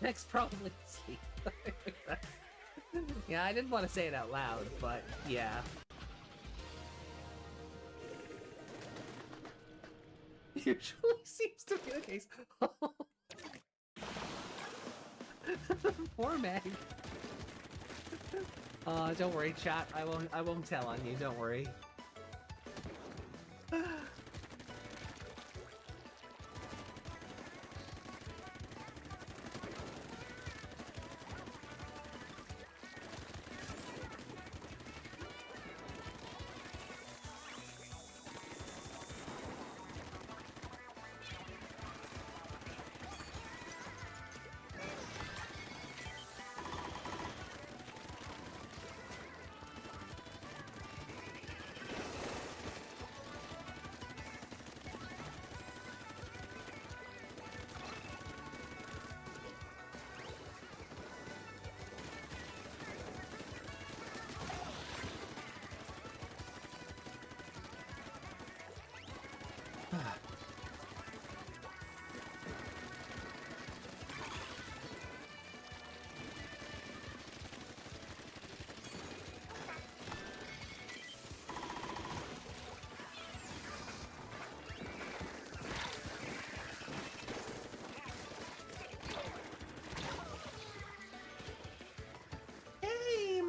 Meg's probably asleep. Yeah, I didn't want to say it out loud, but yeah. Usually seems to be the case. Poor Meg. Don't worry, chat. I won't tell on you. Don't worry.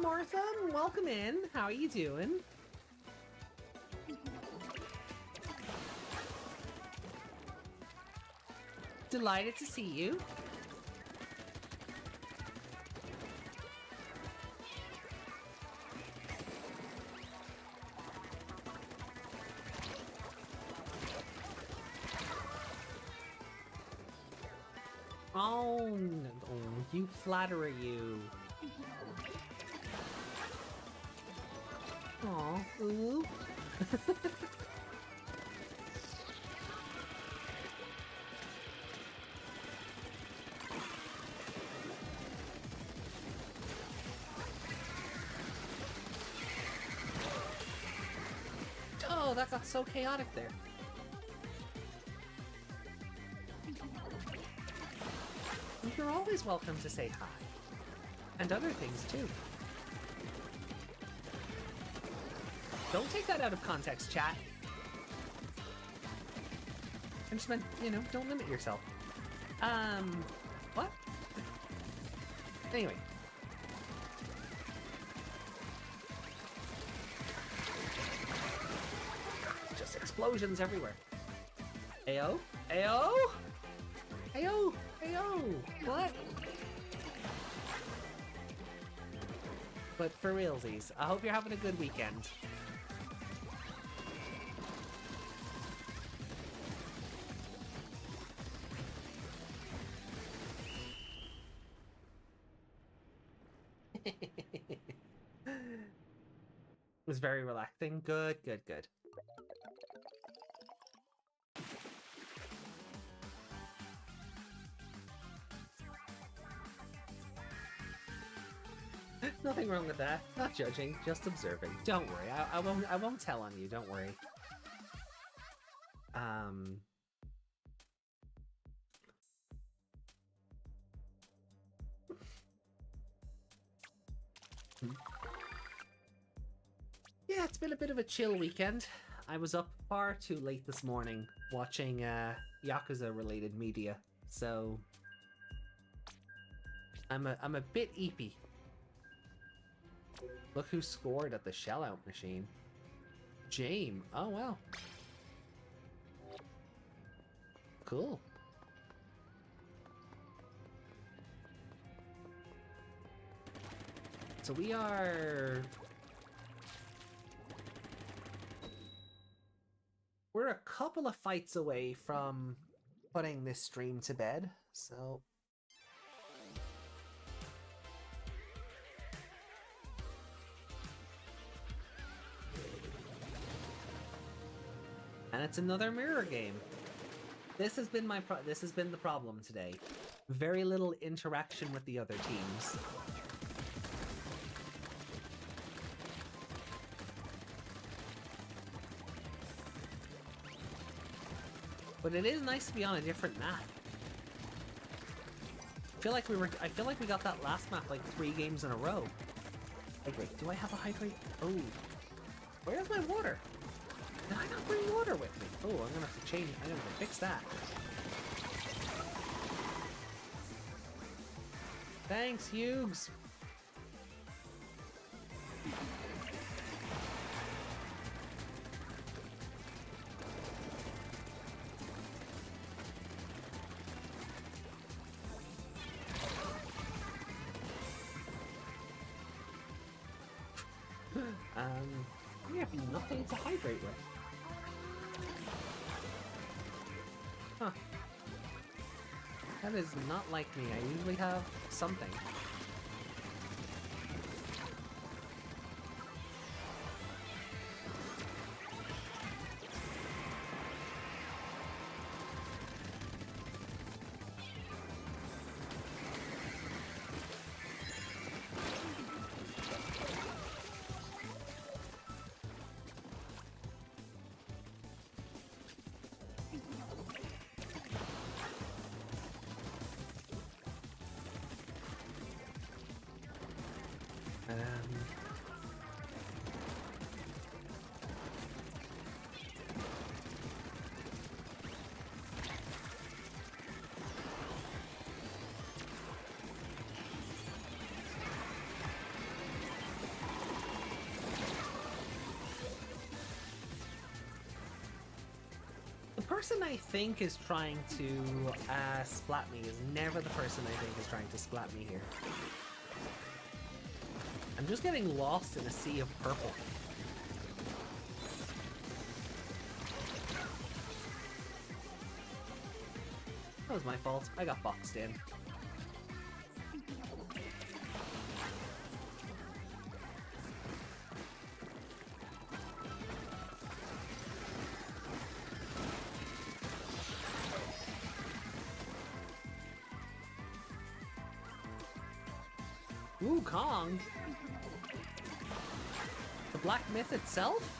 Martha, welcome in. How are you doing? Delighted to see you. Oh, no, you flatterer, you. Aw, ooh. Oh, that got so chaotic there. You're always welcome to say hi. And other things, too. Don't take that out of context, chat. I just meant, you know, don't limit yourself. What? Anyway. Just explosions everywhere. Ayo? Ayo? Ayo? Ayo? What? But for realsies, I hope you're having a good weekend. It was very relaxing. Good, good, good. Nothing wrong with that. Not judging, just observing. Don't worry, I won't tell on you. Don't worry. Yeah, it's been a bit of a chill weekend. I was up far too late this morning watching Yakuza-related media, so I'm a bit eepy. Look who scored at the shell-out machine. Jame. Oh, wow. Cool. So we're a couple of fights away from putting this stream to bed, so... And it's another mirror game. This has been the problem today. Very little interaction with the other teams. But it is nice to be on a different map. I feel like we got that last map like 3 games in a row. Hydrate. Do I have a hydrate? Oh. Where's my water? Did I not bring water with me? Oh, I'm gonna have to change. I'm gonna have to fix that. Thanks, Hughes. We have nothing to hydrate with. Huh. That is not like me. I usually have something. The person I think is trying to splat me is never the person I think is trying to splat me here. I'm just getting lost in a sea of purple. That was my fault. I got boxed in. Wukong? The Black Myth itself?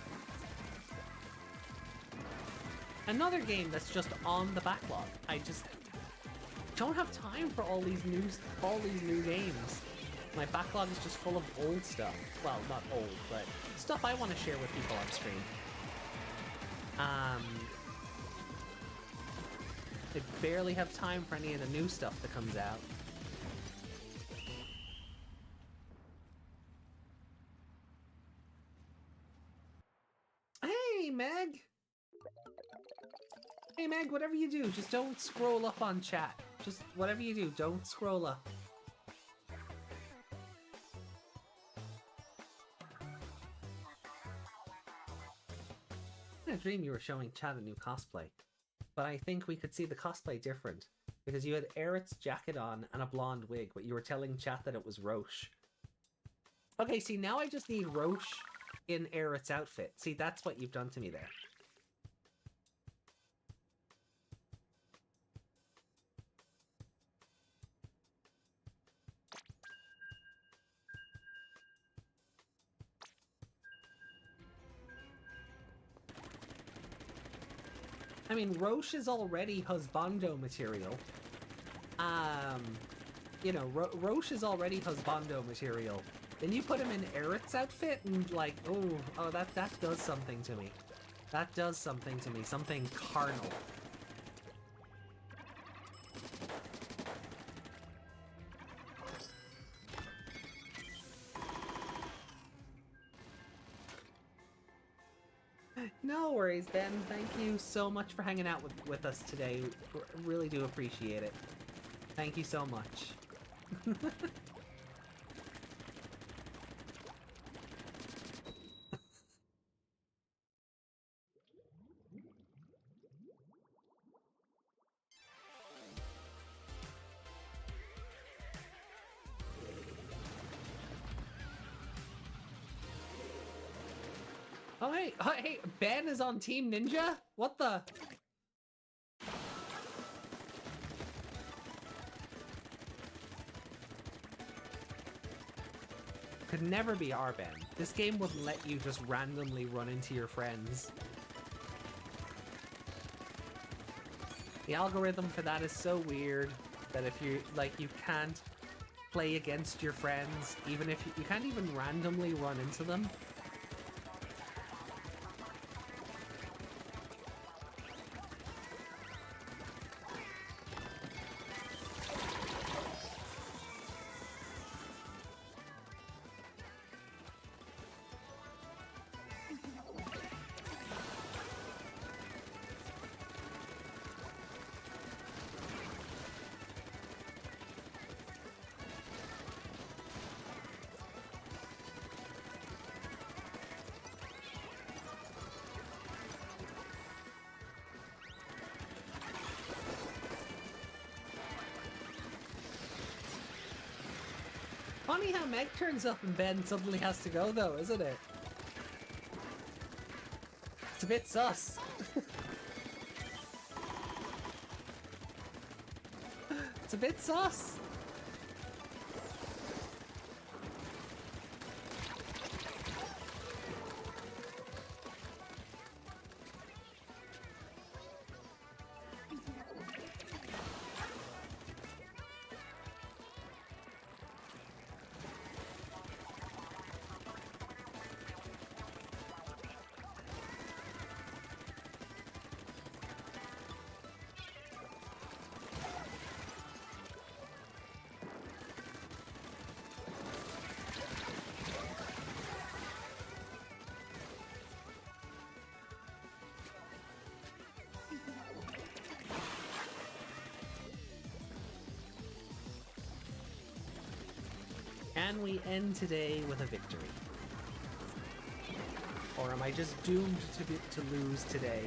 Another game that's just on the backlog. I just don't have time for all these new games. My backlog is just full of old stuff. Well, not old, but stuff I want to share with people on stream. I barely have time for any of the new stuff that comes out. Hey, Meg! Hey Meg, whatever you do, just don't scroll up on chat. Just whatever you do, don't scroll up. In a dream you were showing chat a new cosplay, but I think we could see the cosplay different because you had Aerith's jacket on and a blonde wig, but you were telling chat that it was Roche. Okay, see, now I just need Roche in Aerith's outfit. See, that's what you've done to me there. I mean, Roche is already husbando material. You know, Roche is already husbando material. Then you put him in Aerith's outfit and like, oh, that does something to me. That does something to me, something carnal. No worries, Ben. Thank you so much for hanging out with us today. Really do appreciate it. Thank you so much. Oh, hey, Ben is on Team Ninja? What the? Could never be our Ben. This game wouldn't let you just randomly run into your friends. The algorithm for that is so weird that if you, like, you can't play against your friends, even if you can't even randomly run into them. Funny how Meg turns up and Ben suddenly has to go though, isn't it? It's a bit sus. It's a bit sus. Can we end today with a victory? Or am I just doomed to lose today?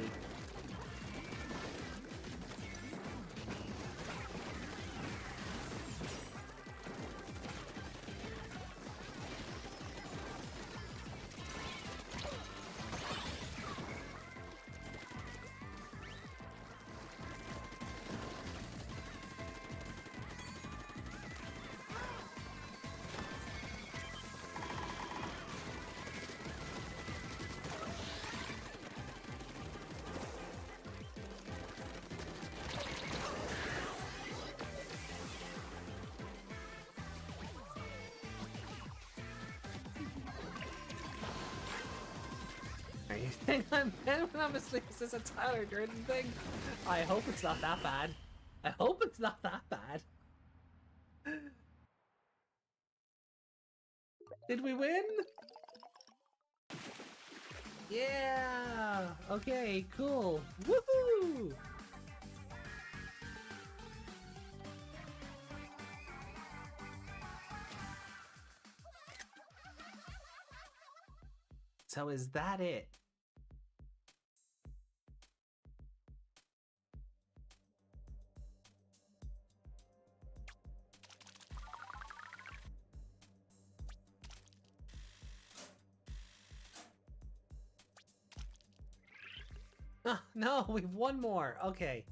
You think I'm Ben when I'm asleep? Is this a Tyler Durden thing? I hope it's not that bad. I hope it's not that bad. Did we win? Yeah! Okay, cool. Woohoo! So is that it? Ah, no, we've one more. Okay.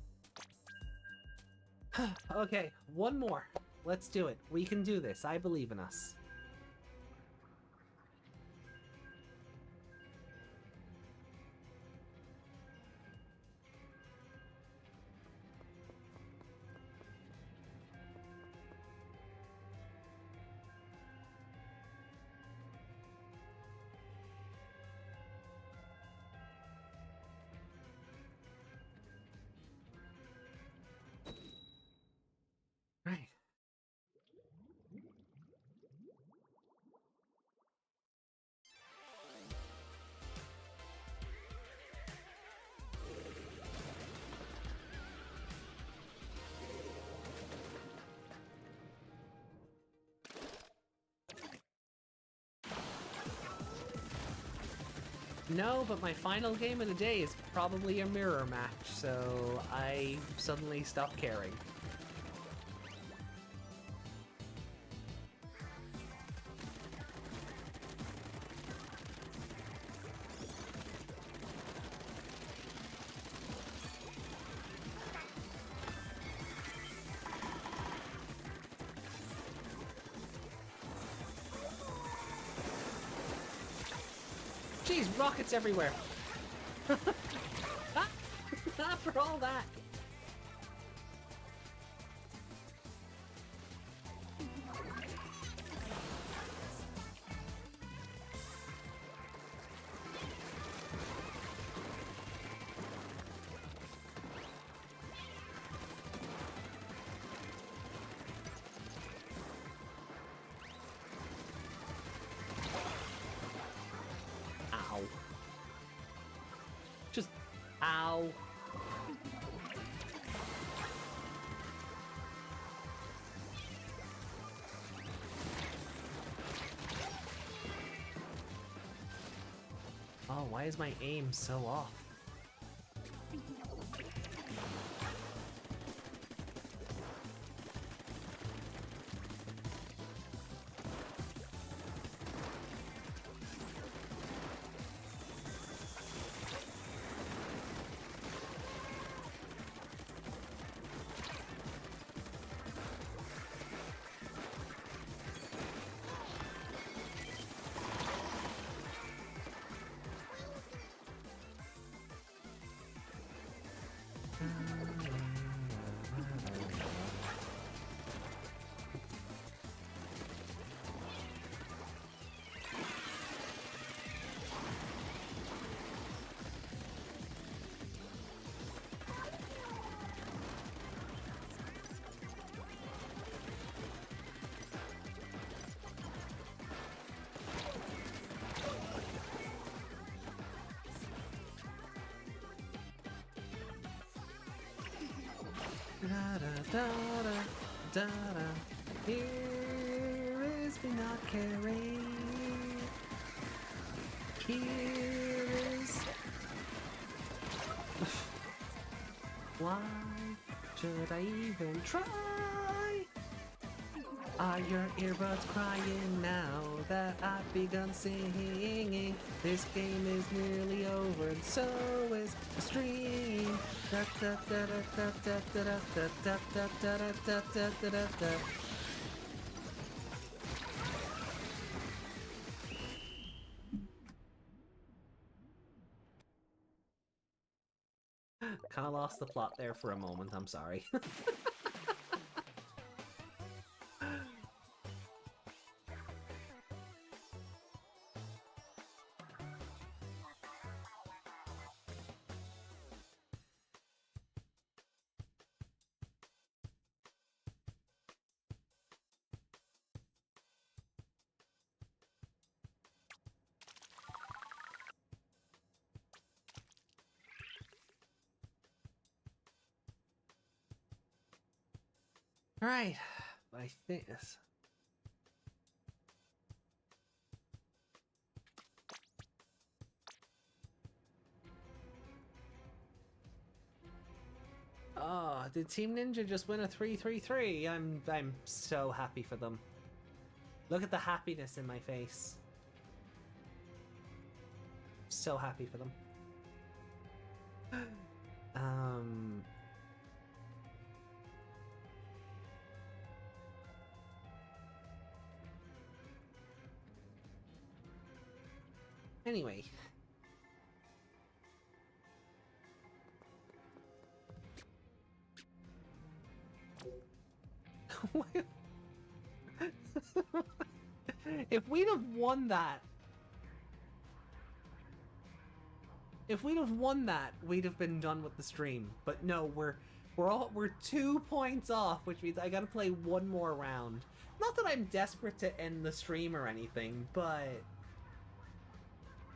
Okay, one more. Let's do it. We can do this. I believe in us. Right. No, but my final game of the day is probably a mirror match, so I suddenly stopped caring. Jeez, rockets everywhere! After all that! Ow. Just... ow. Oh, why is my aim so off? Da da da da da da. Here is me not caring. Here is. Why should I even try? Are your earbuds crying now that I've begun singing? This game is nearly over and so is the stream. Da da da da da da da da da da da da da da da. Kinda lost the plot there for a moment, I'm sorry. Alright, I think this. did Team Ninja just win a 3-3-3? I'm so happy for them. Look at the happiness in my face. So happy for them. Anyway. If we'd have won that, we'd have been done with the stream. But no, we're 2 points off, which means I gotta play one more round. Not that I'm desperate to end the stream or anything, but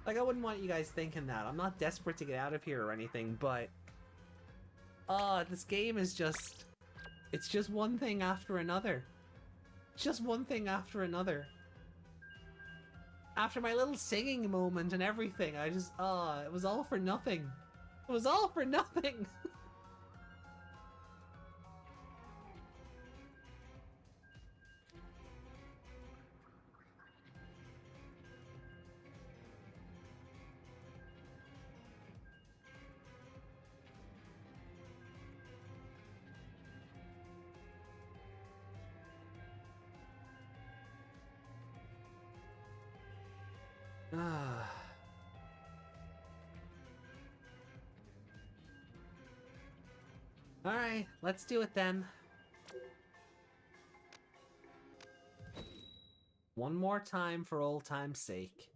like I wouldn't want you guys thinking that. I'm not desperate to get out of here or anything, but this game is just, it's just one thing after another. Just one thing after another. After my little singing moment and everything, I just, it was all for nothing. It was all for nothing. Alright, let's do it then. One more time for old time's sake.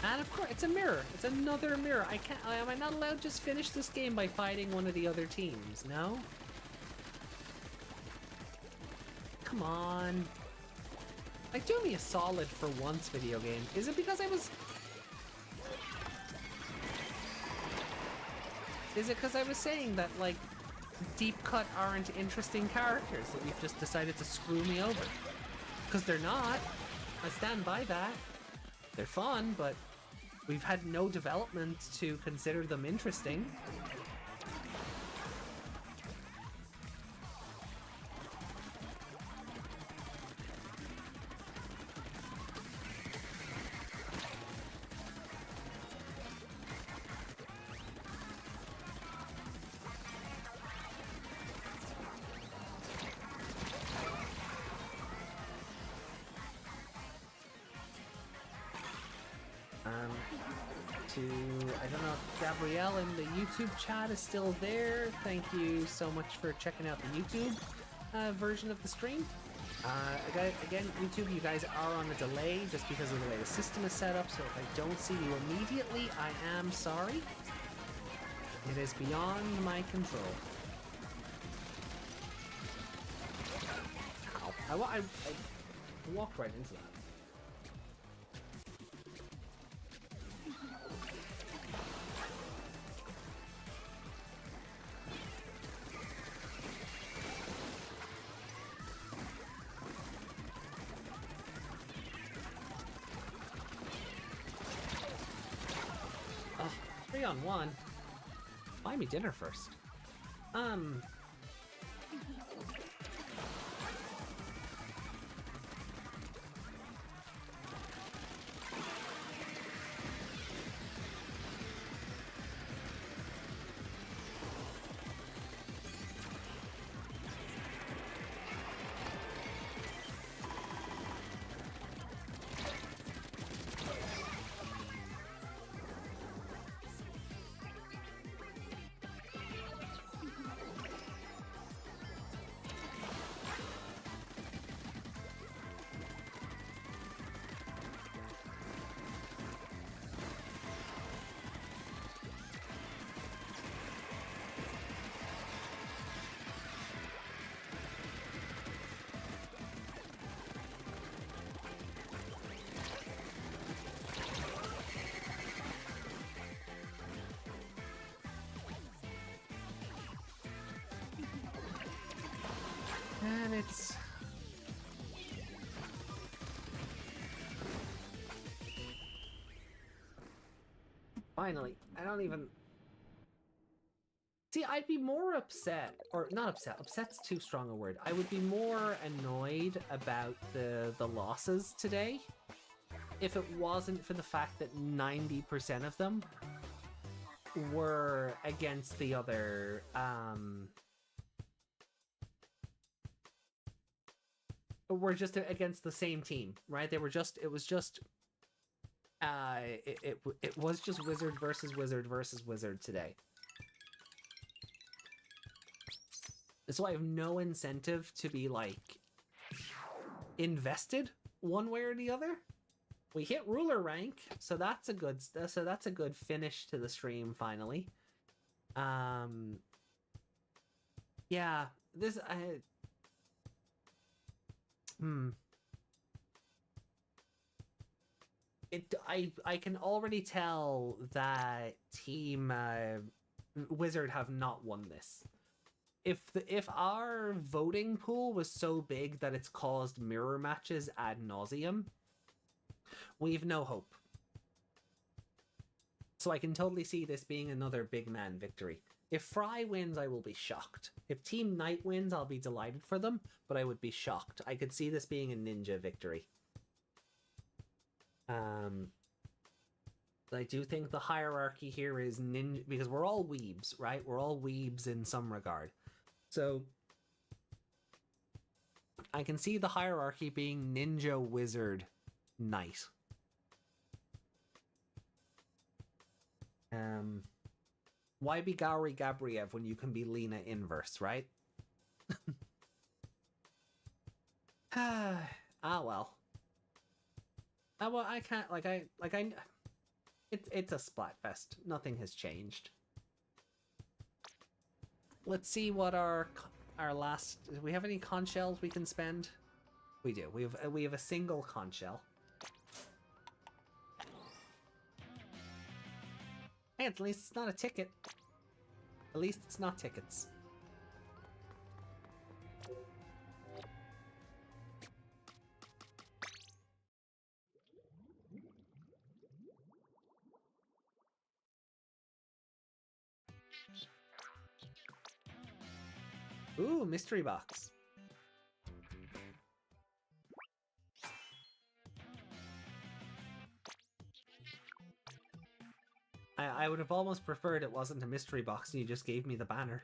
And of course, it's a mirror. It's another mirror. Am I not allowed to just finish this game by fighting one of the other teams? No? Come on. Like, do me a solid for once, video game. Is it because I was... Is it because I was saying that, like, Deep Cut aren't interesting characters that you've just decided to screw me over? Because they're not. I stand by that. They're fun, but we've had no development to consider them interesting. I don't know if Gabrielle in the YouTube chat is still there. Thank you so much for checking out the YouTube version of the stream. Again, YouTube, you guys are on a delay just because of the way the system is set up, so if I don't see you immediately, I am sorry. It is beyond my control. Ow. I walked right into that. On one. Buy me dinner first. And it's... Finally, I don't even... See, I'd be more upset, or not upset, upset's too strong a word. I would be more annoyed about the losses today if it wasn't for the fact that 90% of them were against the other, were just against the same team, right? They were just, it was just Wizard versus Wizard versus Wizard today. So I have no incentive to be like invested one way or the other. We hit ruler rank, so that's a good finish to the stream finally. Yeah, this I can already tell that Team Wizard have not won this. If our voting pool was so big that it's caused mirror matches ad nauseum, we've no hope. So I can totally see this being another big man victory. If Fry wins, I will be shocked. If Team Knight wins, I'll be delighted for them, but I would be shocked. I could see this being a ninja victory. I do think the hierarchy here is ninja, because we're all weebs, right? We're all weebs in some regard. So I can see the hierarchy being ninja, wizard, knight. Why be Gauri Gabriev when you can be Lena Inverse, right? Well. Well, I can't, it's a Splatfest. Nothing has changed. Let's see what our last, do we have any conch shells we can spend? We do. We have a single conch shell. Hey, at least it's not a ticket. At least it's not tickets. Ooh, mystery box. I would have almost preferred it wasn't a mystery box and you just gave me the banner.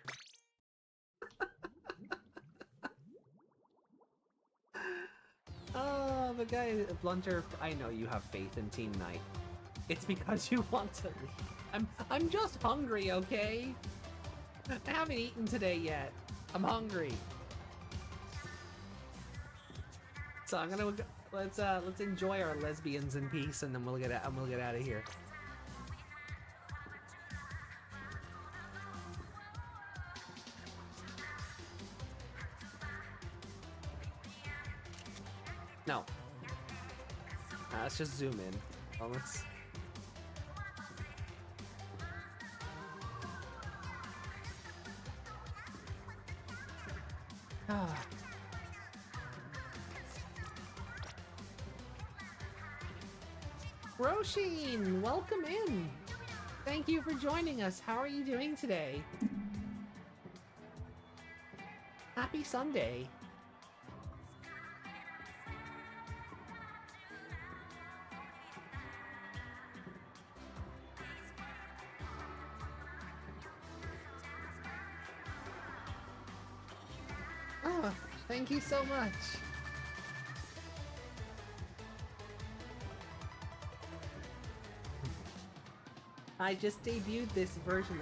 Oh, the guy, Blunter, I know you have faith in Team Knight. It's because you want to leave. I'm just hungry, okay? I haven't eaten today yet. I'm hungry. So I'm gonna let's enjoy our lesbians in peace, and then we'll get out of here. No. Let's just zoom in. Well, let's. Roshin, welcome in. Thank you for joining us. How are you doing today? Happy Sunday. Oh, thank you so much. I just debuted this version.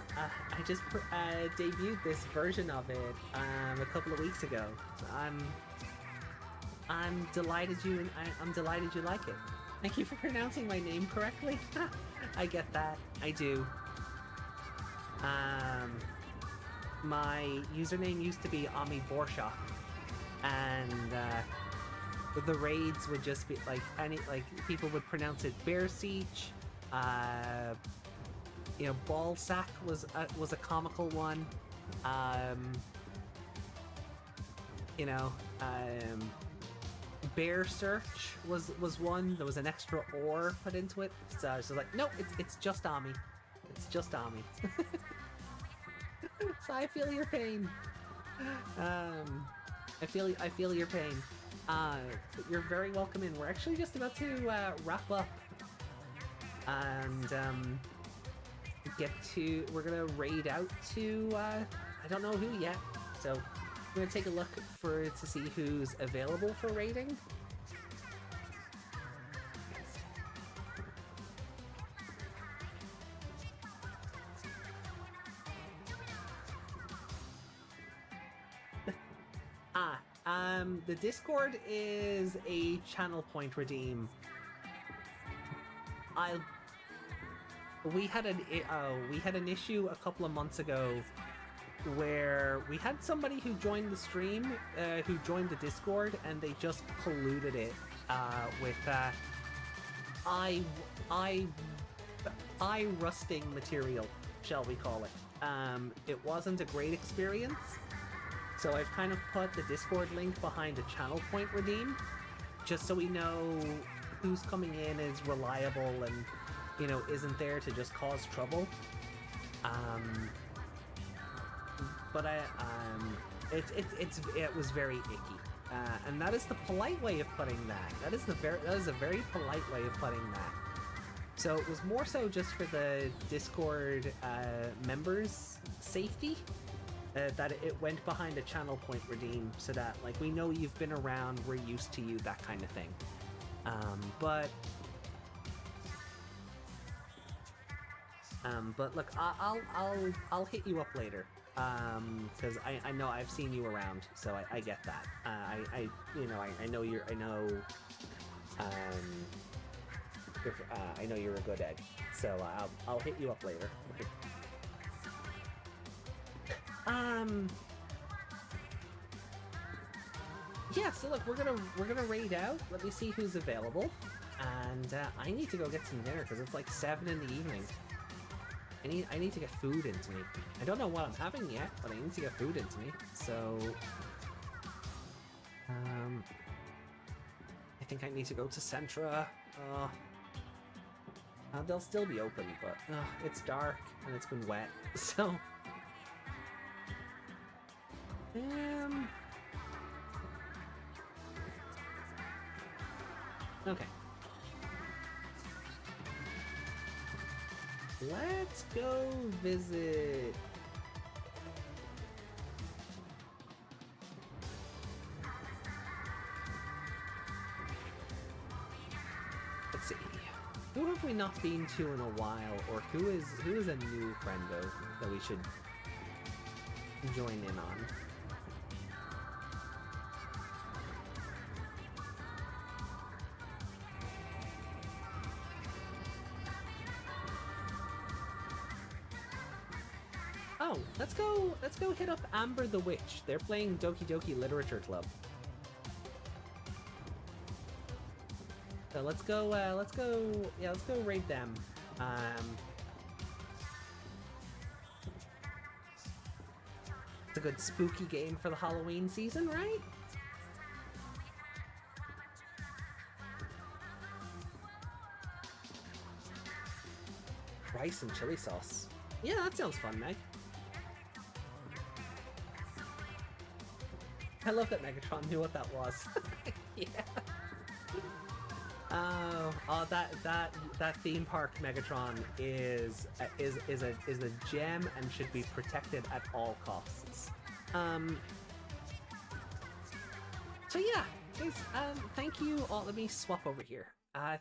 Debuted this version of it a couple of weeks ago. So I'm delighted I'm delighted you like it. Thank you for pronouncing my name correctly. I get that. I do. My username used to be Ami Borshak, and the raids would just be people would pronounce it Bear Siege. You know, Ball Sack was a comical one. you know, bear search was one. There was an extra ore put into it, so I was just like, no, it's just Ami. It's just Ami. So I feel your pain. I feel your pain. But you're very welcome in. We're actually just about to wrap up, and we're gonna raid out to I don't know who yet, so I'm gonna take a look to see who's available for raiding. The Discord is a channel point redeem. We had an issue a couple of months ago where we had somebody who joined the stream, who joined the Discord, and they just polluted it with eye rusting material, shall we call it. It wasn't a great experience. So I've kind of put the Discord link behind a channel point redeem, just so we know who's coming in is reliable and, you know, isn't there to just cause trouble. But it was very icky, and that is the polite way of putting that. That is a very polite way of putting that. So it was more so just for the Discord members' safety. That it went behind a channel point redeem, so that, like, we know you've been around, we're used to you, that kind of thing. But look, I'll hit you up later, because I know I've seen you around, so I get that. I know you're a good egg, so I'll hit you up later. Yeah, so look, we're gonna raid out. Let me see who's available, and I need to go get some dinner because it's like 7 in the evening. I need to get food into me. I don't know what I'm having yet, but I need to get food into me. So, I think I need to go to Centra. They'll still be open, but it's dark and it's been wet, so. Okay. Let's go visit. Let's see. Who have we not been to in a while, or who is a new friendo that we should join in on? Oh, let's go hit up Amber the Witch. They're playing Doki Doki Literature Club. So let's go raid them. It's a good spooky game for the Halloween season, right? Rice and chili sauce. Yeah, that sounds fun, Meg. I love that Megatron knew what that was. Yeah. Oh, that theme park Megatron is a gem and should be protected at all costs. So yeah, guys, thank you all. Let me swap over here.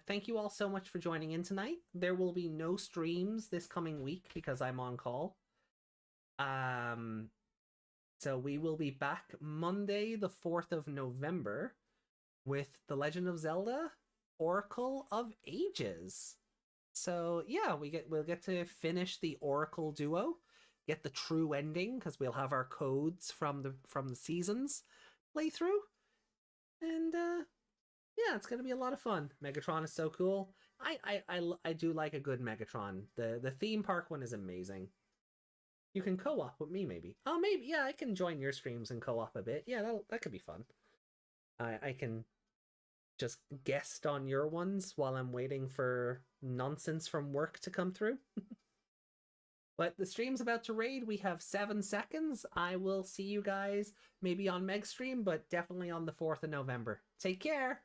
Thank you all so much for joining in tonight. There will be no streams this coming week because I'm on call. So we will be back Monday, the 4th of November, with The Legend of Zelda: Oracle of Ages. So yeah, we'll get to finish the Oracle duo, get the true ending because we'll have our codes from the seasons playthrough, and yeah, it's gonna be a lot of fun. Megatron is so cool. I do like a good Megatron. The theme park one is amazing. You can co-op with me, maybe. Oh, maybe, yeah, I can join your streams and co-op a bit. Yeah, that could be fun. I can just guest on your ones while I'm waiting for nonsense from work to come through. But the stream's about to raid. We have 7 seconds. I will see you guys maybe on Meg stream, but definitely on the 4th of November. Take care!